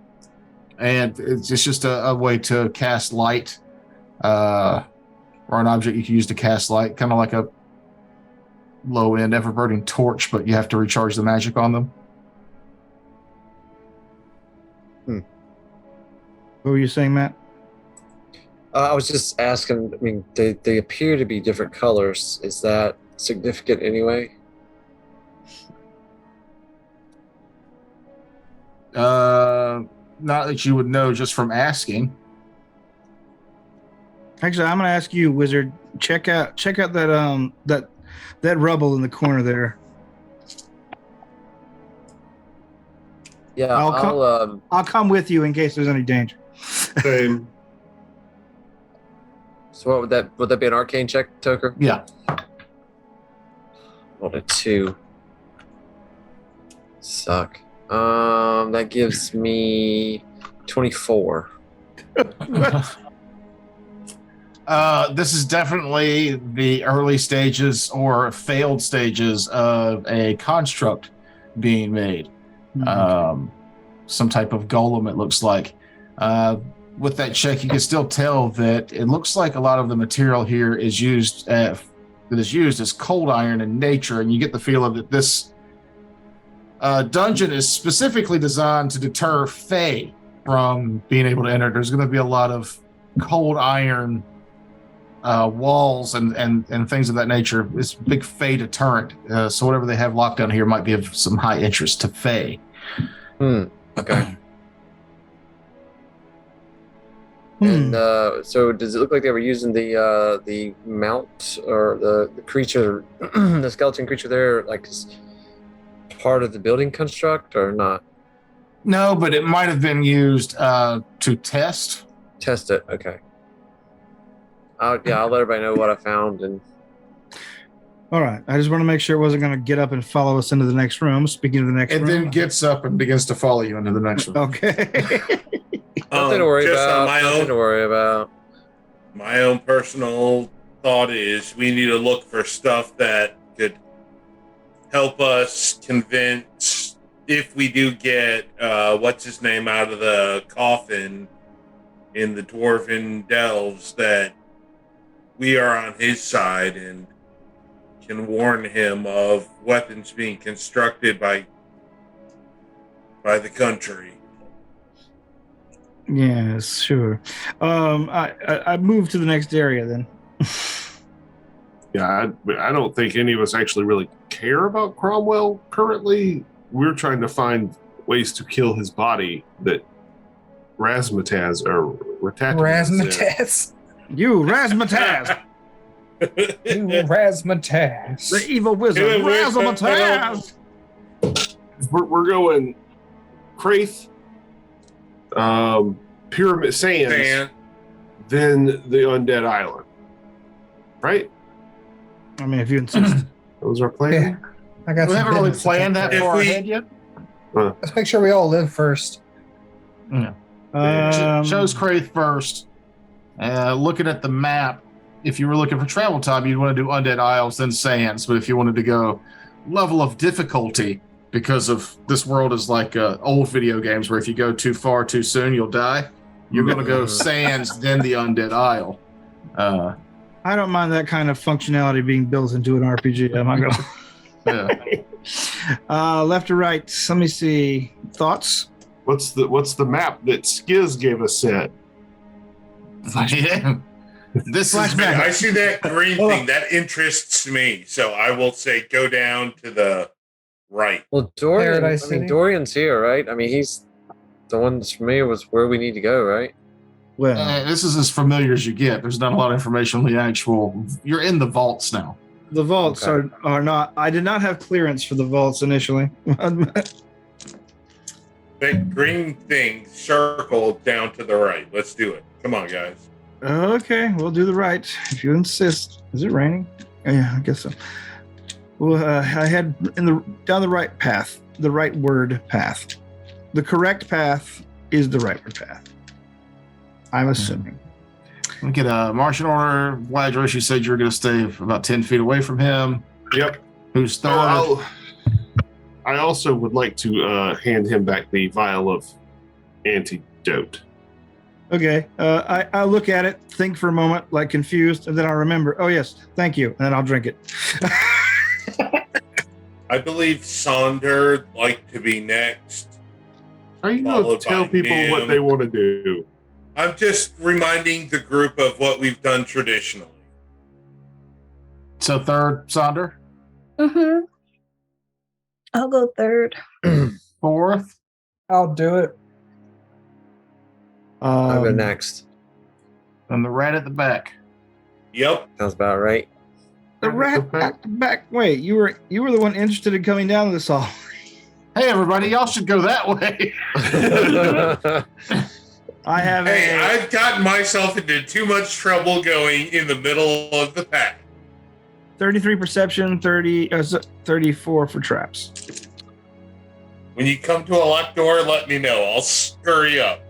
[SPEAKER 3] and it's just a way to cast light, or an object you can use to cast light, kind of like a low end ever burning torch, but you have to recharge the magic on them.
[SPEAKER 4] What were you saying, Matt?
[SPEAKER 9] I was just asking. I mean, they appear to be different colors. Is that significant anyway?
[SPEAKER 3] Not that you would know just from asking.
[SPEAKER 4] Actually, I'm gonna ask you, Wizard. Check out that rubble in the corner there.
[SPEAKER 9] Yeah,
[SPEAKER 4] I'll come with you in case there's any danger.
[SPEAKER 5] Same.
[SPEAKER 9] So what would that be an arcane check, Toker?
[SPEAKER 3] Yeah.
[SPEAKER 9] Rolled a 2. Suck. That gives me 24.
[SPEAKER 3] This is definitely the early stages or failed stages of a construct being made. Some type of golem, it looks like. With that check, you can still tell that it looks like a lot of the material here is used as cold iron in nature, and you get the feeling that this dungeon is specifically designed to deter Fae from being able to enter. There's going to be a lot of cold iron walls and things of that nature. It's a big Fae deterrent. So whatever they have locked down here might be of some high interest to Fae.
[SPEAKER 9] Okay. And so does it look like they were using the mount or the creature, the skeleton creature there, like as part of the building construct or not?
[SPEAKER 3] No, but it might have been used to test.
[SPEAKER 9] Test it. Okay. I'll let everybody know what I found. And
[SPEAKER 4] All right. I just want to make sure it wasn't going to get up and follow us into the next room. Speaking of the next room.
[SPEAKER 3] And then gets up and begins to follow you into the next room.
[SPEAKER 4] Okay.
[SPEAKER 9] Nothing to worry
[SPEAKER 6] just on
[SPEAKER 9] about.
[SPEAKER 6] my
[SPEAKER 9] Nothing
[SPEAKER 6] own-
[SPEAKER 9] to worry about.
[SPEAKER 6] My own personal thought is we need to look for stuff that could help us convince, if we do get what's his name out of the coffin in the dwarven delves, that we are on his side and can warn him of weapons being constructed by the country.
[SPEAKER 4] Yes, sure. I moved to the next area then.
[SPEAKER 5] Yeah, I don't think any of us actually really care about Cromwell currently. We're trying to find ways to kill his body that Razmataz or
[SPEAKER 7] Razmataz.
[SPEAKER 4] You, Razmataz,
[SPEAKER 7] You Razmataz.
[SPEAKER 4] the evil wizard, Razmataz.
[SPEAKER 5] We're going Kraith, Pyramid Sands,
[SPEAKER 6] Fan.
[SPEAKER 5] then the Undead Island. Right?
[SPEAKER 4] I mean, if you insist.
[SPEAKER 5] That was our plan.
[SPEAKER 7] Yeah. I got
[SPEAKER 3] We
[SPEAKER 7] some
[SPEAKER 3] haven't really
[SPEAKER 7] business to
[SPEAKER 3] planned
[SPEAKER 7] take
[SPEAKER 3] that
[SPEAKER 7] care of.
[SPEAKER 3] far
[SPEAKER 6] we-
[SPEAKER 3] ahead yet.
[SPEAKER 7] Let's make sure we all live first.
[SPEAKER 3] Chose Craith first. Looking at the map, if you were looking for travel time, you'd want to do Undead Isles, then Sands. But if you wanted to go level of difficulty, because of this world is like old video games where if you go too far too soon, you'll die. You're going to go Sands, then the Undead Isle.
[SPEAKER 4] I don't mind that kind of functionality being built into an RPG. I'm not gonna.
[SPEAKER 3] Yeah.
[SPEAKER 4] Left or right? Let me see. Thoughts?
[SPEAKER 5] What's the map that Skiz gave us set?
[SPEAKER 3] Yeah. This is
[SPEAKER 4] Flashback.
[SPEAKER 6] I see that green thing. That interests me. So I will say go down to the right.
[SPEAKER 9] Well, Dorian.
[SPEAKER 7] Paradise
[SPEAKER 9] I mean,
[SPEAKER 7] City.
[SPEAKER 9] Dorian's here, right? I mean, he's the one that's familiar with where we need to go, right?
[SPEAKER 4] Well,
[SPEAKER 3] this is as familiar as you get. There's not a lot of information on the actual. You're in the vaults now.
[SPEAKER 4] the vaults
[SPEAKER 9] Okay.
[SPEAKER 4] are not. I did not have clearance for the vaults initially.
[SPEAKER 6] That green thing circle down to the right. Let's do it. Come on, guys.
[SPEAKER 4] Okay, we'll do the right if you insist. Is it raining? Oh, yeah, I guess so. Well, I had down the right path, the right word path. The correct path is the right word path. I'm assuming.
[SPEAKER 3] Look at marching order. Vladros, you said you were going to stay about 10 feet away from him.
[SPEAKER 5] Yep.
[SPEAKER 3] Who's third?
[SPEAKER 5] I also would like to hand him back the vial of antidote.
[SPEAKER 4] Okay, I look at it, think for a moment, like confused, and then I remember. Oh yes, thank you, and then I'll drink it.
[SPEAKER 6] I believe Sonder like to be next.
[SPEAKER 5] How are you going to
[SPEAKER 6] Followed
[SPEAKER 5] tell
[SPEAKER 6] by
[SPEAKER 5] people what
[SPEAKER 6] Nim.
[SPEAKER 5] they want to do?
[SPEAKER 6] I'm just reminding the group of what we've done traditionally.
[SPEAKER 3] So third, Sonder.
[SPEAKER 8] Mm-hmm. I'll go third.
[SPEAKER 3] Fourth.
[SPEAKER 7] I'll do it.
[SPEAKER 9] I'll go next.
[SPEAKER 3] And the rat at the back.
[SPEAKER 6] Yep.
[SPEAKER 9] Sounds about right.
[SPEAKER 4] The rat at the back. Wait, you were the one interested in coming down this hall.
[SPEAKER 3] Hey, everybody, y'all should go that way.
[SPEAKER 4] I have
[SPEAKER 6] Hey, I've gotten myself into too much trouble going in the middle of the pack.
[SPEAKER 4] 33 perception, 34 for traps.
[SPEAKER 6] When you come to a locked door, let me know. I'll scurry up.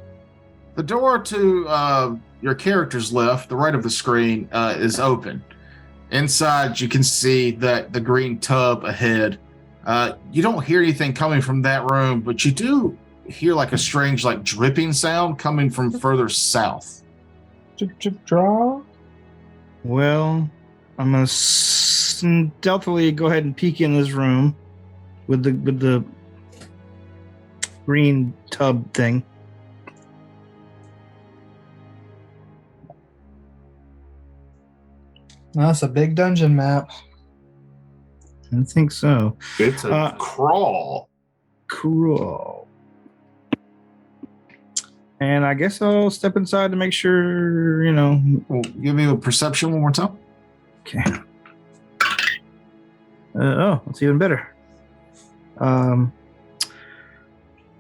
[SPEAKER 3] The door to your character's left, the right of the screen, is open. Inside, you can see that the green tub ahead. You don't hear anything coming from that room, but you do hear like a strange, like dripping sound coming from further south.
[SPEAKER 7] Chip, chip, draw.
[SPEAKER 4] Well, I'm gonna stealthily go ahead and peek in this room with the green tub thing.
[SPEAKER 7] That's a big dungeon map.
[SPEAKER 4] I think so.
[SPEAKER 5] It's a crawl.
[SPEAKER 4] Cool. And I guess I'll step inside to make sure,
[SPEAKER 3] Well, give me a perception one more time.
[SPEAKER 4] Okay. That's even better.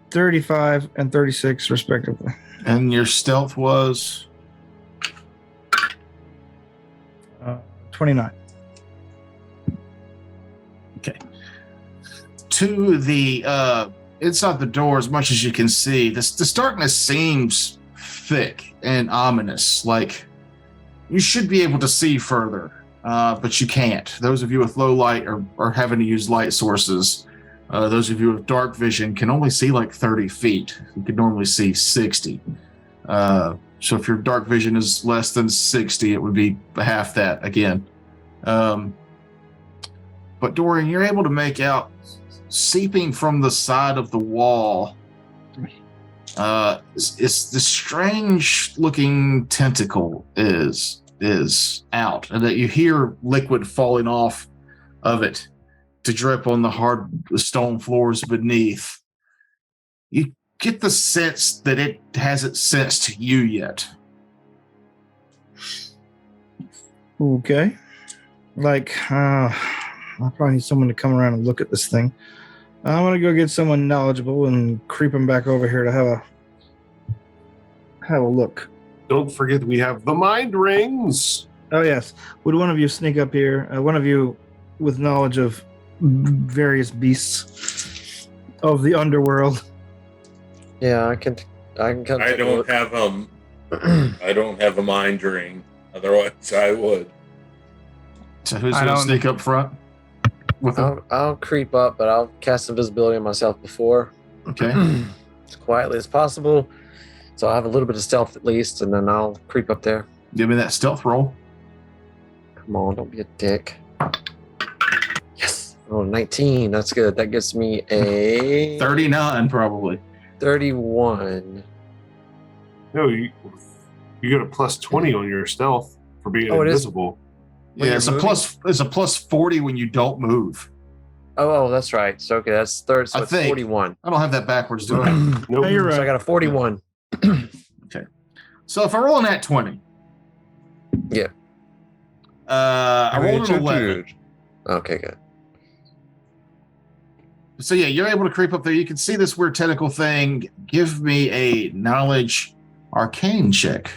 [SPEAKER 4] 35 and 36 respectively.
[SPEAKER 3] And your stealth was
[SPEAKER 4] 29.
[SPEAKER 3] to the inside the door. As much as you can see, this darkness seems thick and ominous. Like you should be able to see further, but you can't. Those of you with low light are having to use light sources. Those of you with dark vision can only see like 30 feet. You could normally see 60. So if your dark vision is less than 60, it would be half that again. But Dorian, you're able to make out seeping from the side of the wall is this strange looking tentacle is out, and that you hear liquid falling off of it to drip on the hard stone floors beneath. You get the sense that it hasn't sensed you yet.
[SPEAKER 4] Okay. I'll probably need someone to come around and look at this thing. I'm going to go get someone knowledgeable and creep him back over here to have a look.
[SPEAKER 5] Don't forget we have the mind rings.
[SPEAKER 4] Oh, yes. Would one of you sneak up here? One of you with knowledge of various beasts of the underworld.
[SPEAKER 9] Yeah, I can come.
[SPEAKER 6] I don't have I don't have a mind ring. Otherwise, I would.
[SPEAKER 3] So who's going to sneak up front?
[SPEAKER 9] I'll creep up, but I'll cast invisibility on myself before.
[SPEAKER 3] Okay.
[SPEAKER 9] As quietly as possible. So I have a little bit of stealth at least, and then I'll creep up there.
[SPEAKER 3] Give me that stealth roll.
[SPEAKER 9] Come on, don't be a dick. Yes. Oh, 19. That's good. That gets me a
[SPEAKER 3] 39 probably.
[SPEAKER 9] 31.
[SPEAKER 5] No, you get a plus 20 on your stealth for being
[SPEAKER 9] Oh, it is?
[SPEAKER 5] invisible.
[SPEAKER 3] Yeah, it's a plus 40 when you don't move.
[SPEAKER 9] Oh, that's right. So okay, that's third. So
[SPEAKER 3] I
[SPEAKER 9] it's
[SPEAKER 3] think.
[SPEAKER 9] 41.
[SPEAKER 3] I don't have that backwards, do I?
[SPEAKER 5] Nope.
[SPEAKER 4] No, you're
[SPEAKER 9] So I
[SPEAKER 4] right.
[SPEAKER 9] got a 41.
[SPEAKER 3] Okay. So if I roll an at 20.
[SPEAKER 9] Yeah.
[SPEAKER 3] I rolled an 11.
[SPEAKER 9] Okay, good.
[SPEAKER 3] So yeah, you're able to creep up there. You can see this weird tentacle thing. Give me a knowledge arcane check.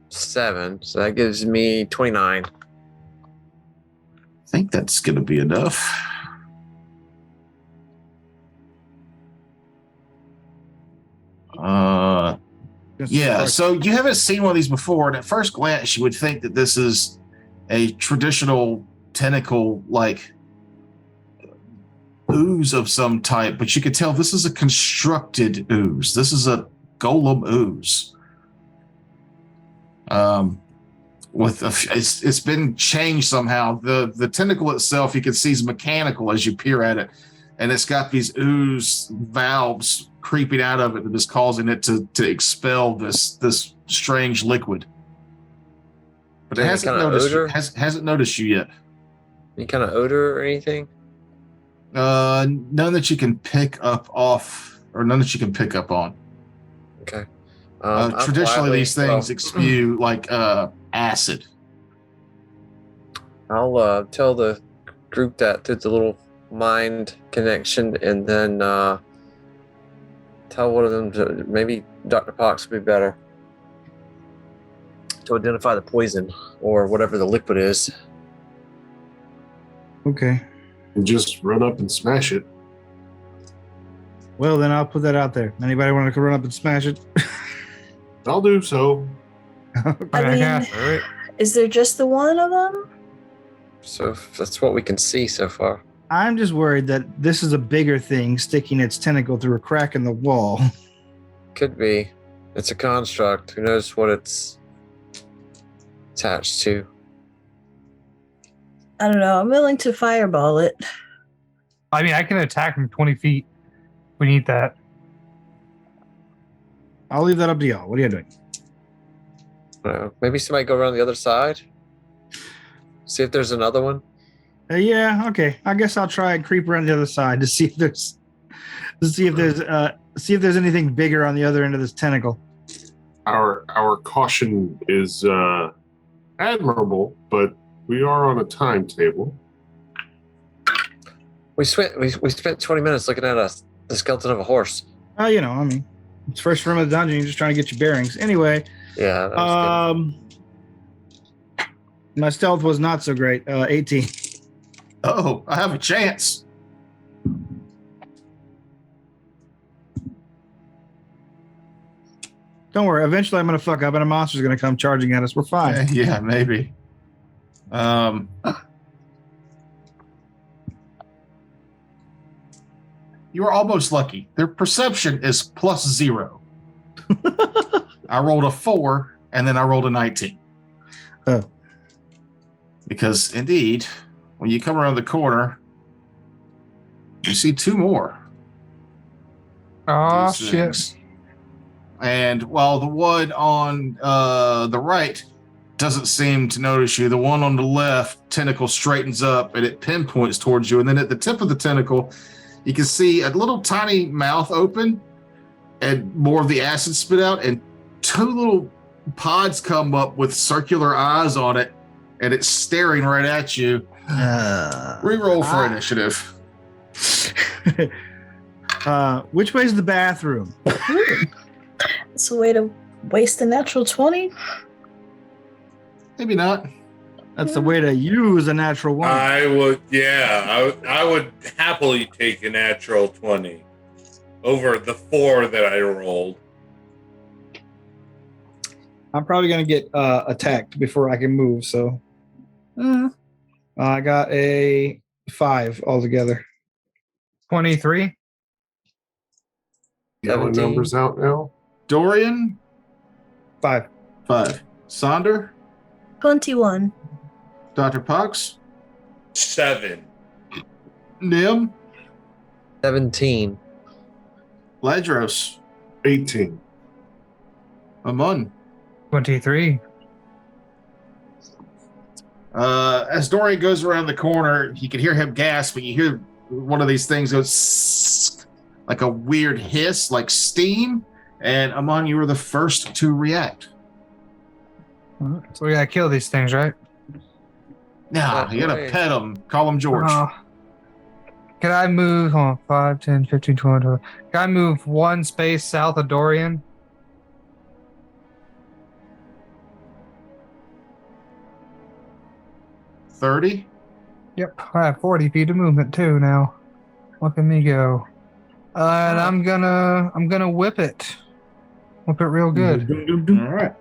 [SPEAKER 9] 7. So that gives me 29.
[SPEAKER 3] I think that's going to be enough. Yeah, so you haven't seen one of these before, and at first glance, you would think that this is a traditional tentacle, like ooze of some type, but you could tell this is a constructed ooze. This is a golem ooze. it's been changed somehow. The tentacle itself you can see is mechanical as you peer at it, and it's got these ooze valves creeping out of it that is causing it to expel this strange liquid. But it
[SPEAKER 9] Any
[SPEAKER 3] hasn't
[SPEAKER 9] kind of
[SPEAKER 3] noticed
[SPEAKER 9] odor?
[SPEAKER 3] hasn't noticed you yet.
[SPEAKER 9] Any kind of odor or anything?
[SPEAKER 3] None that you can pick up off, or none that you can pick up on.
[SPEAKER 9] Okay.
[SPEAKER 3] Traditionally, these things
[SPEAKER 9] well,
[SPEAKER 3] spew like acid.
[SPEAKER 9] I'll tell the group that through the little mind connection, and then tell one of them to maybe Dr. Pox would be better to identify the poison or whatever the liquid is.
[SPEAKER 4] Okay.
[SPEAKER 5] And just run up and smash it.
[SPEAKER 4] Well, then I'll put that out there. Anybody want to run up and smash it?
[SPEAKER 5] I'll do so.
[SPEAKER 8] I mean,
[SPEAKER 6] All right.
[SPEAKER 8] is there just the one of them?
[SPEAKER 9] So that's what we can see so far.
[SPEAKER 4] I'm just worried that this is a bigger thing sticking its tentacle through a crack in the wall.
[SPEAKER 9] Could be. It's a construct. Who knows what it's attached to?
[SPEAKER 8] I don't know. I'm willing to fireball it.
[SPEAKER 7] I mean, I can attack from 20 feet. We need that.
[SPEAKER 4] I'll leave that up to y'all. What are you doing?
[SPEAKER 9] Maybe somebody go around the other side. See if there's another one.
[SPEAKER 4] Yeah, okay. I guess I'll try and creep around the other side to see if there's anything bigger on the other end of this tentacle.
[SPEAKER 5] Our caution is admirable, but we are on a timetable.
[SPEAKER 9] We spent 20 minutes looking at the skeleton of a horse.
[SPEAKER 4] Oh, I mean, it's first room of the dungeon. You're just trying to get your bearings. Anyway,
[SPEAKER 9] Yeah. That was
[SPEAKER 4] my stealth was not so great. 18.
[SPEAKER 3] Oh, I have a chance.
[SPEAKER 4] Don't worry. Eventually, I'm going to fuck up and a monster's going to come charging at us. We're fine.
[SPEAKER 3] Yeah, maybe. You were almost lucky. Their perception is +0. I rolled a 4, and then I rolled a 19.
[SPEAKER 4] Oh.
[SPEAKER 3] Because indeed, when you come around the corner, you see 2 more.
[SPEAKER 7] Oh,
[SPEAKER 3] These
[SPEAKER 7] shit.
[SPEAKER 3] things. And while the one on the right doesn't seem to notice you, the one on the left tentacle straightens up and it pinpoints towards you. And then at the tip of the tentacle, you can see a little tiny mouth open and more of the acid spit out, and 2 little pods come up with circular eyes on it, and it's staring right at you. Reroll for initiative.
[SPEAKER 4] Which way is the bathroom?
[SPEAKER 8] It's a way to waste a natural 20.
[SPEAKER 3] Maybe not.
[SPEAKER 4] That's the way to use a natural one.
[SPEAKER 6] I would happily take a natural 20 over the 4 that I rolled.
[SPEAKER 4] I'm probably going to get attacked before I can move, so. I got a 5 altogether.
[SPEAKER 7] 23.
[SPEAKER 5] Yellow
[SPEAKER 9] 17.
[SPEAKER 5] numbers out now.
[SPEAKER 3] Dorian,
[SPEAKER 4] 5.
[SPEAKER 3] 5. Sonder,
[SPEAKER 8] 21.
[SPEAKER 3] Dr. Pox,
[SPEAKER 6] 7.
[SPEAKER 3] Nim,
[SPEAKER 9] 17.
[SPEAKER 3] Ladros,
[SPEAKER 5] 18.
[SPEAKER 3] Amun.
[SPEAKER 7] 23.
[SPEAKER 3] As Dorian goes around the corner, you can hear him gasp, but you hear one of these things goes like a weird hiss, like steam. And Amun, you were the first to react.
[SPEAKER 7] So we gotta kill these things, right?
[SPEAKER 3] Nah, you gotta pet him. Call him George.
[SPEAKER 7] Can I move 5, 10, 15, 20, 20? Can I move 1 space south of Dorian?
[SPEAKER 3] $30.
[SPEAKER 7] Yep, I have 40 feet of movement too now. Look at me go. And I'm gonna whip it. Whip it real good.
[SPEAKER 3] All right.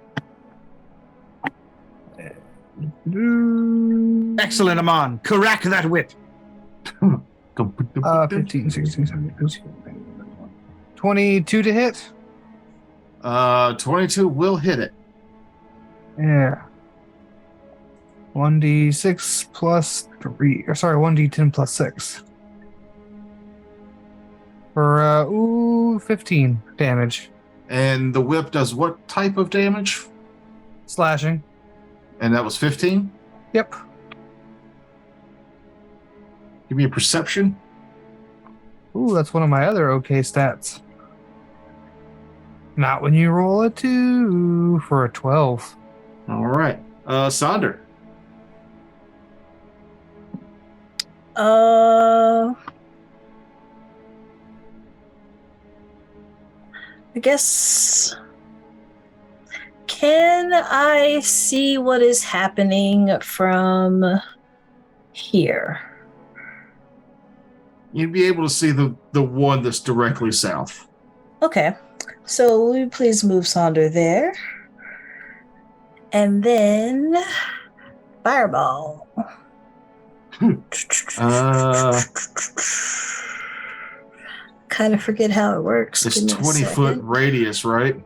[SPEAKER 4] Excellent, Amon. Crack that whip.
[SPEAKER 7] 15, 16, 17, 22 to hit?
[SPEAKER 3] 22 will hit it.
[SPEAKER 7] Yeah. 1d6 plus 3. Or sorry, 1d10 plus 6. For 15 damage.
[SPEAKER 3] And the whip does what type of damage?
[SPEAKER 7] Slashing.
[SPEAKER 3] And that was 15?
[SPEAKER 7] Yep.
[SPEAKER 3] Give me a perception.
[SPEAKER 7] Ooh, that's one of my other okay stats. Not when you roll a 2 for a 12.
[SPEAKER 3] All right. Sonder.
[SPEAKER 8] I guess. Can I see what is happening from here?
[SPEAKER 3] You'd be able to see the one that's directly south.
[SPEAKER 8] Okay. So will you please move Sonder there? And then fireball. Kind of forget how it works.
[SPEAKER 3] It's
[SPEAKER 8] Give me a
[SPEAKER 3] 20-foot
[SPEAKER 8] second.
[SPEAKER 3] radius, right?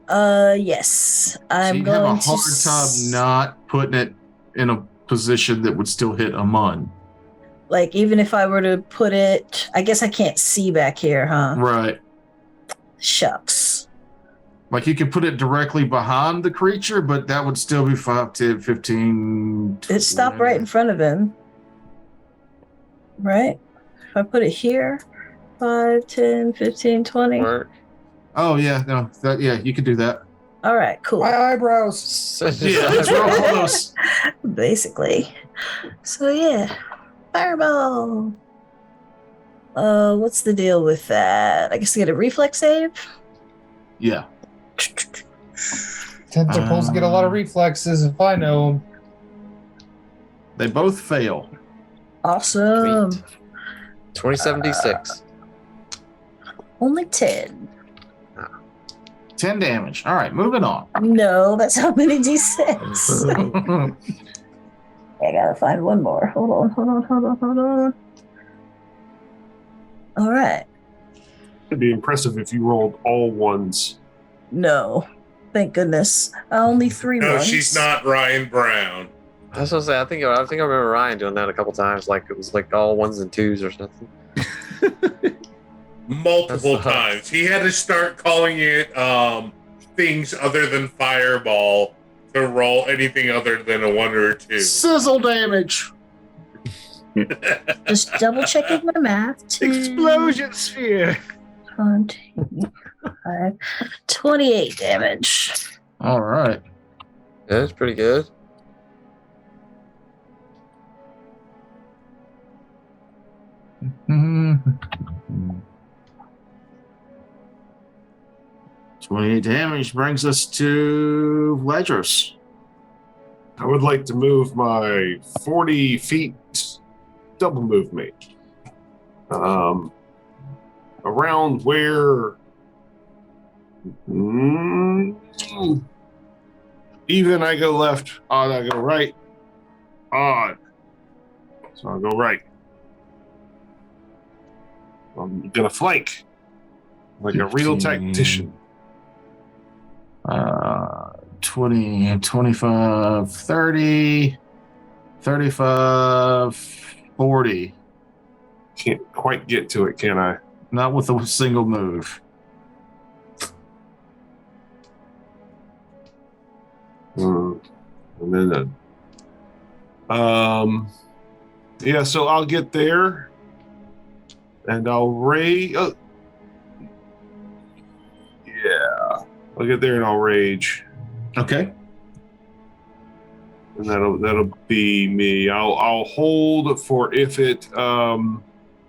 [SPEAKER 8] Yes.
[SPEAKER 3] So
[SPEAKER 8] I'm
[SPEAKER 3] you'd
[SPEAKER 8] going
[SPEAKER 3] have a
[SPEAKER 8] to
[SPEAKER 3] hard time not putting it in a position that would still hit a mun.
[SPEAKER 8] like, even if I were to put it, I guess I can't see back here, huh?
[SPEAKER 3] Right.
[SPEAKER 8] Shucks.
[SPEAKER 3] Like you could put it directly behind the creature, but that would still be 5, 10, 15.
[SPEAKER 8] It stopped right in front of him. Right? If I put it here, 5, 10, 15, 20.
[SPEAKER 9] Mark.
[SPEAKER 3] Oh, yeah. No, yeah, you could do that.
[SPEAKER 8] All right, cool.
[SPEAKER 7] My eyebrows.
[SPEAKER 3] Yeah, it's real close.
[SPEAKER 8] Basically. So, yeah. Fireball. What's the deal with that? I guess I get a reflex save?
[SPEAKER 3] Yeah.
[SPEAKER 7] Tentacles get a lot of reflexes if I know them.
[SPEAKER 3] They both fail.
[SPEAKER 8] Awesome.
[SPEAKER 9] Sweet. 2076.
[SPEAKER 8] Only 10.
[SPEAKER 3] 10 damage. All right, moving on.
[SPEAKER 8] No, that's how many d6. I gotta find one more. Hold on. All right.
[SPEAKER 5] It'd be impressive if you rolled all ones.
[SPEAKER 8] No. Thank goodness. Only 3
[SPEAKER 6] No,
[SPEAKER 8] ones.
[SPEAKER 6] she's not Ryan Brown.
[SPEAKER 9] I was gonna say, I think I remember Ryan doing that a couple times. Like it was like all 1s and 2s or something.
[SPEAKER 6] Multiple
[SPEAKER 9] That's tough.
[SPEAKER 6] times. He had to start calling it things other than fireball to roll anything other than a 1 or a 2.
[SPEAKER 3] Sizzle damage.
[SPEAKER 8] Just double checking my math. 10,
[SPEAKER 4] Explosion sphere.
[SPEAKER 8] 25, 28 damage.
[SPEAKER 3] All right.
[SPEAKER 9] Yeah, it's pretty good.
[SPEAKER 3] Mm-hmm. 28 damage brings us to Ledros.
[SPEAKER 5] I would like to move my 40 feet double move me. Around where even I go left, odd I go right, odd. So I'll go right. I'm gonna flank like a real
[SPEAKER 3] 15.
[SPEAKER 5] tactician.
[SPEAKER 3] 20, 25, 30, 35, 40.
[SPEAKER 5] Can't quite get to it, can I?
[SPEAKER 3] Not with a single move.
[SPEAKER 5] And then yeah, so I'll get there and I'll rage. Oh, yeah, I'll get there and I'll rage,
[SPEAKER 3] Okay.
[SPEAKER 5] and that'll be me. I'll hold for if it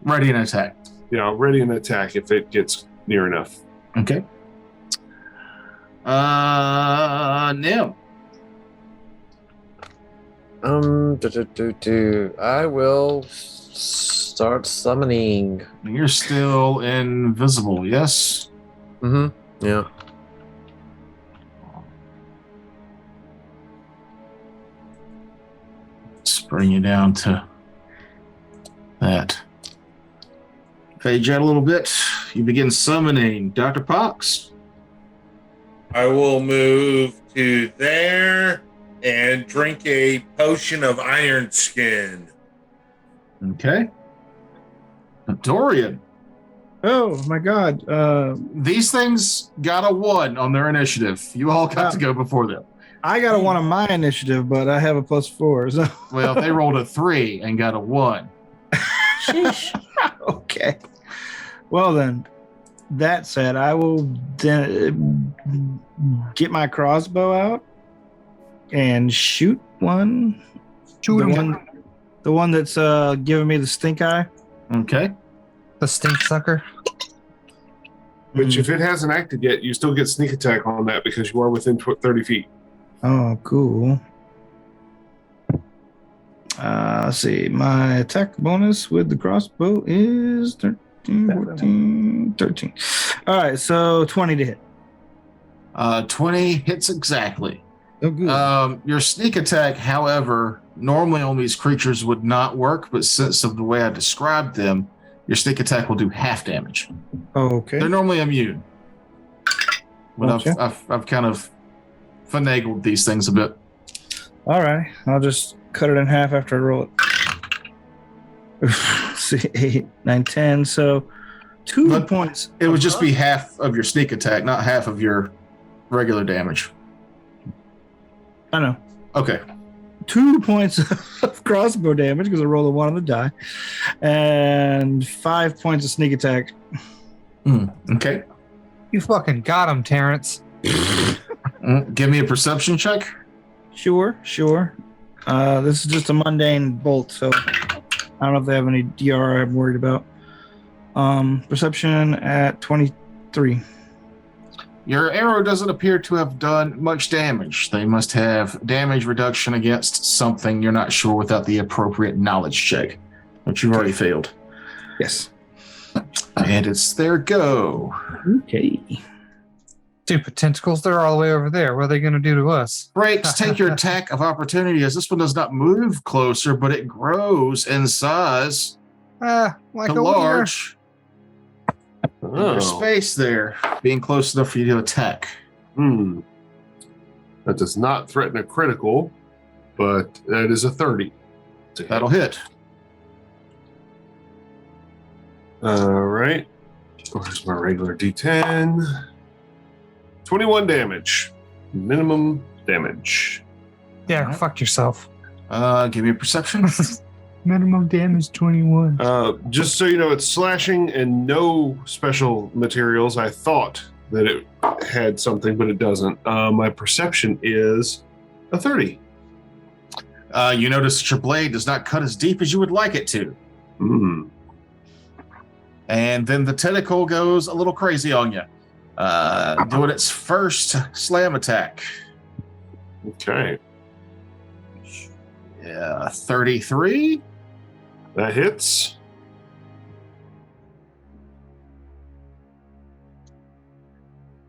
[SPEAKER 3] Ready and attack.
[SPEAKER 5] ready an attack if it gets near enough.
[SPEAKER 3] Okay. Nim.
[SPEAKER 9] I will start summoning.
[SPEAKER 3] You're still invisible, yes?
[SPEAKER 9] Mm-hmm. Yeah.
[SPEAKER 3] Let's bring you down to that. Fade out a little bit. You begin summoning Dr. Pox.
[SPEAKER 6] I will move to there and drink a potion of iron skin.
[SPEAKER 3] Okay. Dorian.
[SPEAKER 4] Oh my God.
[SPEAKER 3] These things got a 1 on their initiative. You all got to go before them.
[SPEAKER 4] I got a 1 on my initiative, but I have a +4. So.
[SPEAKER 3] Well, they rolled a 3 and got a 1.
[SPEAKER 8] Sheesh.
[SPEAKER 4] Okay. Well then, that said, I will get my crossbow out and shoot one. The one that's giving me the stink eye.
[SPEAKER 3] Okay.
[SPEAKER 7] The stink sucker.
[SPEAKER 5] Which, if it hasn't acted yet, you still get sneak attack on that because you are within 30 feet.
[SPEAKER 4] Oh, cool. Let's see. My attack bonus with the crossbow is 13, 14, 13. All right, so 20 to hit.
[SPEAKER 3] 20 hits exactly.
[SPEAKER 4] Oh, good.
[SPEAKER 3] Your sneak attack, however, normally on these creatures would not work, but since of the way I described them, your sneak attack will do half damage.
[SPEAKER 4] Okay.
[SPEAKER 3] They're normally immune, but
[SPEAKER 4] Okay.
[SPEAKER 3] I've kind of finagled these things a bit.
[SPEAKER 4] All right, I'll just cut it in half after I roll it. See, 8, 9, 10. So 2
[SPEAKER 3] But
[SPEAKER 4] points.
[SPEAKER 3] It would just be half of your sneak attack, not half of your regular damage.
[SPEAKER 4] I know.
[SPEAKER 3] Okay.
[SPEAKER 4] 2 points of crossbow damage because I rolled a 1 on the die, and 5 points of sneak attack.
[SPEAKER 3] Okay.
[SPEAKER 7] You fucking got him, Terrence.
[SPEAKER 3] Give me a perception check.
[SPEAKER 4] Sure. This is just a mundane bolt, so I don't know if they have any DR I'm worried about. Perception at 23.
[SPEAKER 3] Your arrow doesn't appear to have done much damage. They must have damage reduction against something you're not sure without the appropriate knowledge check, which you've already failed.
[SPEAKER 4] Yes.
[SPEAKER 3] And it's their go.
[SPEAKER 4] Okay.
[SPEAKER 7] Stupid tentacles, they're all the way over there. What are they going to do to us?
[SPEAKER 3] Breaks, take your attack of opportunity as this one does not move closer, but it grows in size
[SPEAKER 7] Like
[SPEAKER 3] to
[SPEAKER 7] a
[SPEAKER 3] large.
[SPEAKER 5] Oh.
[SPEAKER 3] There's space there, being close enough for you to attack.
[SPEAKER 5] That does not threaten a critical, but that is a 30.
[SPEAKER 3] That'll hit.
[SPEAKER 5] All right. Where's my regular D10? 21 damage. Minimum damage.
[SPEAKER 7] Yeah, fuck yourself.
[SPEAKER 3] Give me a perception.
[SPEAKER 7] Minimum damage 21.
[SPEAKER 5] Just so you know, it's slashing and no special materials. I thought that it had something, but it doesn't. My perception is a 30.
[SPEAKER 3] You notice that your blade does not cut as deep as you would like it to. And then the tentacle goes a little crazy on you, doing its first slam attack.
[SPEAKER 5] Okay.
[SPEAKER 3] Yeah, 33.
[SPEAKER 5] That hits.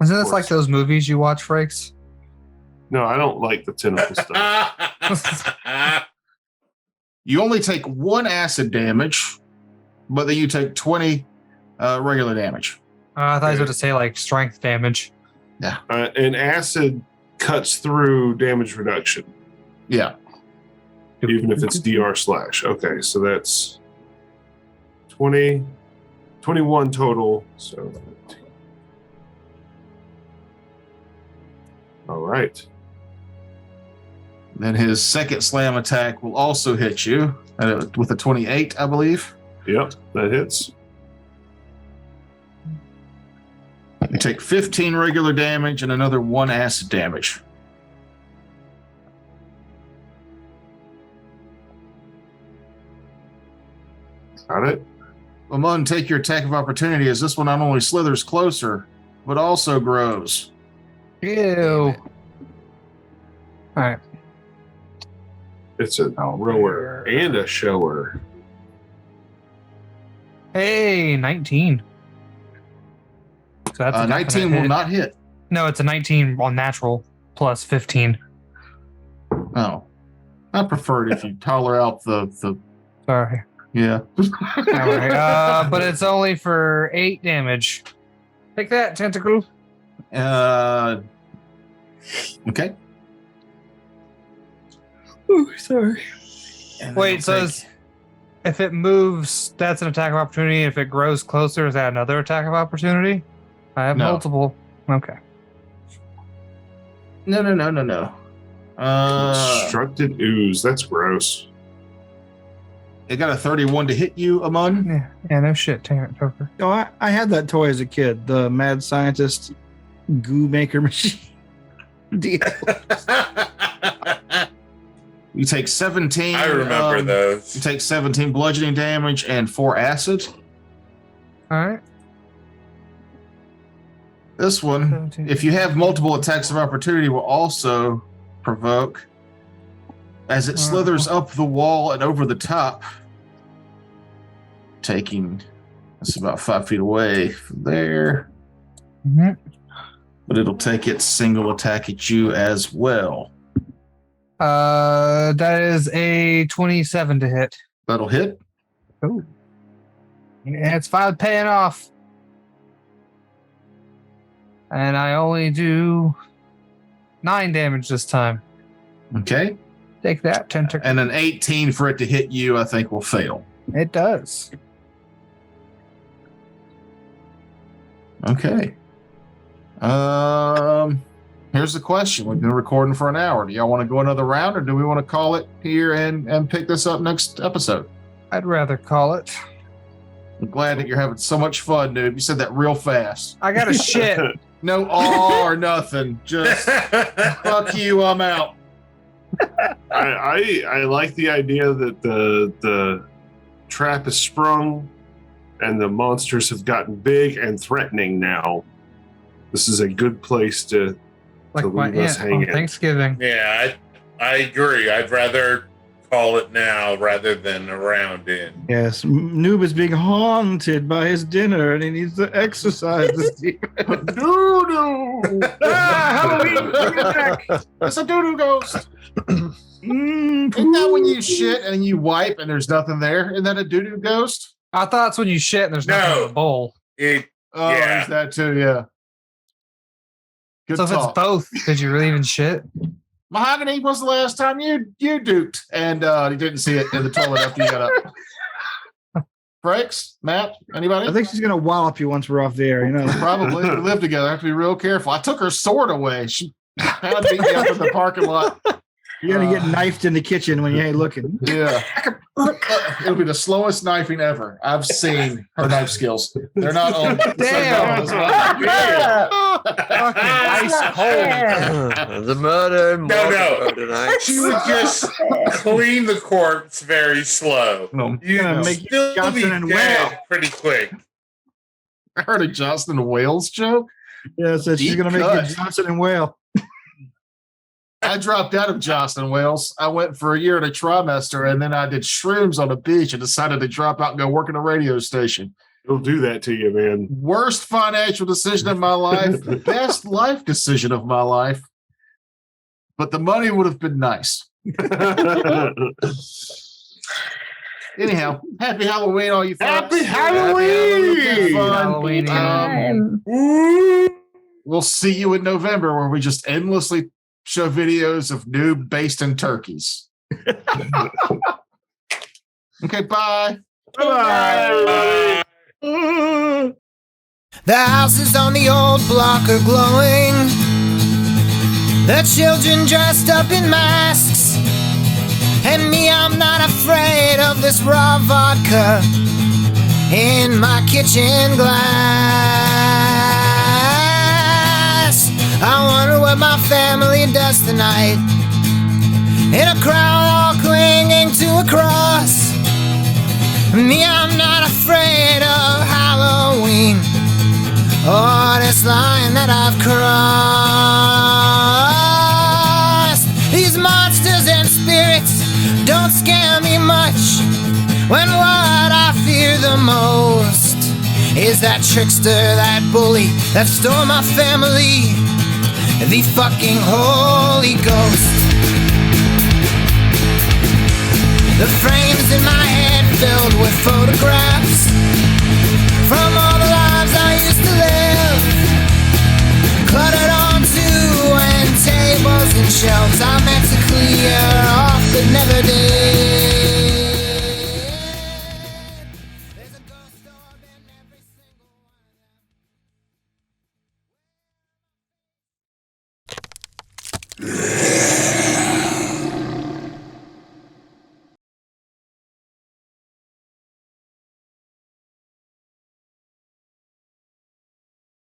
[SPEAKER 7] Isn't this like those movies you watch, Frakes?
[SPEAKER 5] No, I don't like the tentacle stuff.
[SPEAKER 3] You only take 1 acid damage, but then you take 20 regular damage.
[SPEAKER 7] I thought you were going to say like strength damage.
[SPEAKER 3] Yeah.
[SPEAKER 5] And acid cuts through damage reduction,
[SPEAKER 3] Yeah.
[SPEAKER 5] even if it's DR slash. Okay, so that's 20, 21 total. So, all right.
[SPEAKER 3] Then his second slam attack will also hit you with a 28, I believe.
[SPEAKER 5] Yep, that hits.
[SPEAKER 3] You take 15 regular damage and another 1 acid damage.
[SPEAKER 5] Got it.
[SPEAKER 3] Lamont, take your attack of opportunity as this one not only slithers closer, but also grows.
[SPEAKER 7] Ew. All right.
[SPEAKER 5] It's a rower and a shower.
[SPEAKER 7] Hey, 19. So that's a
[SPEAKER 3] 19
[SPEAKER 7] definite
[SPEAKER 3] will
[SPEAKER 7] hit.
[SPEAKER 3] not hit.
[SPEAKER 7] No, it's a 19 on natural plus 15.
[SPEAKER 3] Oh. I prefer it if you toler out the
[SPEAKER 7] Sorry.
[SPEAKER 3] yeah.
[SPEAKER 7] All right. But it's only for 8 damage. Take that, tentacle.
[SPEAKER 3] Okay.
[SPEAKER 4] Ooh, sorry.
[SPEAKER 7] Wait, so if it moves, that's an attack of opportunity. If it grows closer, is that another attack of opportunity? I have
[SPEAKER 3] No.
[SPEAKER 7] multiple. Okay.
[SPEAKER 3] No.
[SPEAKER 5] Constructed ooze. That's gross.
[SPEAKER 3] It got a 31 to hit you, Amon.
[SPEAKER 7] Yeah, no shit, Toker.
[SPEAKER 4] Oh, I had that toy as a kid. The mad scientist goo maker machine. Deal.
[SPEAKER 3] You take 17.
[SPEAKER 6] I remember those.
[SPEAKER 3] You take 17 bludgeoning damage and 4 acid.
[SPEAKER 7] All right.
[SPEAKER 3] This one,
[SPEAKER 7] 17.
[SPEAKER 3] if you have multiple attacks of opportunity, will also provoke as it slithers up the wall and over the top, taking it's about 5 feet away from there.
[SPEAKER 7] Mhm.
[SPEAKER 3] But it'll take its single attack at you as well.
[SPEAKER 7] That is a 27 to hit.
[SPEAKER 3] That'll hit.
[SPEAKER 7] Oh. Yeah, it's 5 paying off. And I only do 9 damage this time.
[SPEAKER 3] Okay.
[SPEAKER 7] Take that, tentacle.
[SPEAKER 3] And an 18 for it to hit you, I think, will fail.
[SPEAKER 7] It does.
[SPEAKER 3] Okay. Here's the question. We've been recording for an hour. Do y'all want to go another round, or do we want to call it here and pick this up next episode?
[SPEAKER 7] I'd rather call it.
[SPEAKER 3] I'm glad that you're having so much fun, dude. You said that real fast.
[SPEAKER 7] I got a shit.
[SPEAKER 3] No awe or nothing. Just fuck you, I'm out.
[SPEAKER 5] I like the idea that the trap is sprung and the monsters have gotten big and threatening now. This is a good place to
[SPEAKER 7] Like my
[SPEAKER 5] leave us
[SPEAKER 7] aunt on
[SPEAKER 5] hanging.
[SPEAKER 7] Thanksgiving.
[SPEAKER 6] Yeah, I agree. I'd rather call it now rather than around in.
[SPEAKER 4] Yes, Noob is being haunted by his dinner and he needs to exercise this demon.
[SPEAKER 3] Doo-doo!
[SPEAKER 7] Halloween! Bring it back!
[SPEAKER 3] It's a doo-doo ghost. Isn't that when you shit and you wipe and there's nothing there? Isn't that a doo-doo ghost?
[SPEAKER 7] I thought it's when you shit and there's nothing in the bowl.
[SPEAKER 3] Oh,
[SPEAKER 6] Yeah.
[SPEAKER 3] there's that too, yeah. Good
[SPEAKER 7] So if
[SPEAKER 3] talk.
[SPEAKER 7] it's both, did you really even shit?
[SPEAKER 3] Mahogany, was the last time you duped and you didn't see it in the toilet after you got up? Frakes? Matt? Anybody?
[SPEAKER 4] I think she's gonna wallop you once we're off the air. You know,
[SPEAKER 3] Probably. We live together. I have to be real careful. I took her sword away. She had beat me up in the parking lot.
[SPEAKER 4] you're gonna get knifed in the kitchen when you ain't looking.
[SPEAKER 3] Yeah. It'll be the slowest knifing ever. I've seen her knife skills. They're not on.
[SPEAKER 7] Damn. Fucking ice cold.
[SPEAKER 9] The murder.
[SPEAKER 6] No.
[SPEAKER 9] Tonight.
[SPEAKER 6] She would just clean the corpse very slow.
[SPEAKER 3] No.
[SPEAKER 6] You'd
[SPEAKER 4] Gonna make
[SPEAKER 6] still
[SPEAKER 4] Johnson
[SPEAKER 6] be
[SPEAKER 4] and
[SPEAKER 6] dead
[SPEAKER 4] Whale.
[SPEAKER 6] pretty quick.
[SPEAKER 3] I heard a Johnston and Wales joke.
[SPEAKER 4] Yeah, so she's
[SPEAKER 3] Deep
[SPEAKER 4] gonna make
[SPEAKER 3] cut.
[SPEAKER 4] you Johnson and Whale.
[SPEAKER 3] I dropped out of Johnston and Wales. I went for a year and a trimester, and then I did shrooms on the beach and decided to drop out and go work in a radio station.
[SPEAKER 5] It'll do that to you, man.
[SPEAKER 3] Worst financial decision of my life, best life decision of my life. But the money would have been nice. Anyhow, happy Halloween, all you folks.
[SPEAKER 5] Happy Halloween!
[SPEAKER 7] Halloween.
[SPEAKER 8] Time.
[SPEAKER 3] We'll see you in November where we just endlessly show videos of noob based in turkeys. Okay, bye.
[SPEAKER 5] Bye-bye.
[SPEAKER 10] The houses on the old block are glowing. The children dressed up in masks. And me, I'm not afraid of this raw vodka in my kitchen glass. I wonder what my family does tonight, in a crowd all clinging to a cross. Me, I'm not afraid of Halloween or this line that I've crossed. These monsters and spirits don't scare me much, when what I fear the most is that trickster, that bully, that stole my family, the fucking Holy Ghost. The frames in my head filled with photographs from all the lives I used to live, cluttered onto and tables and shelves I meant to clear off the it never did.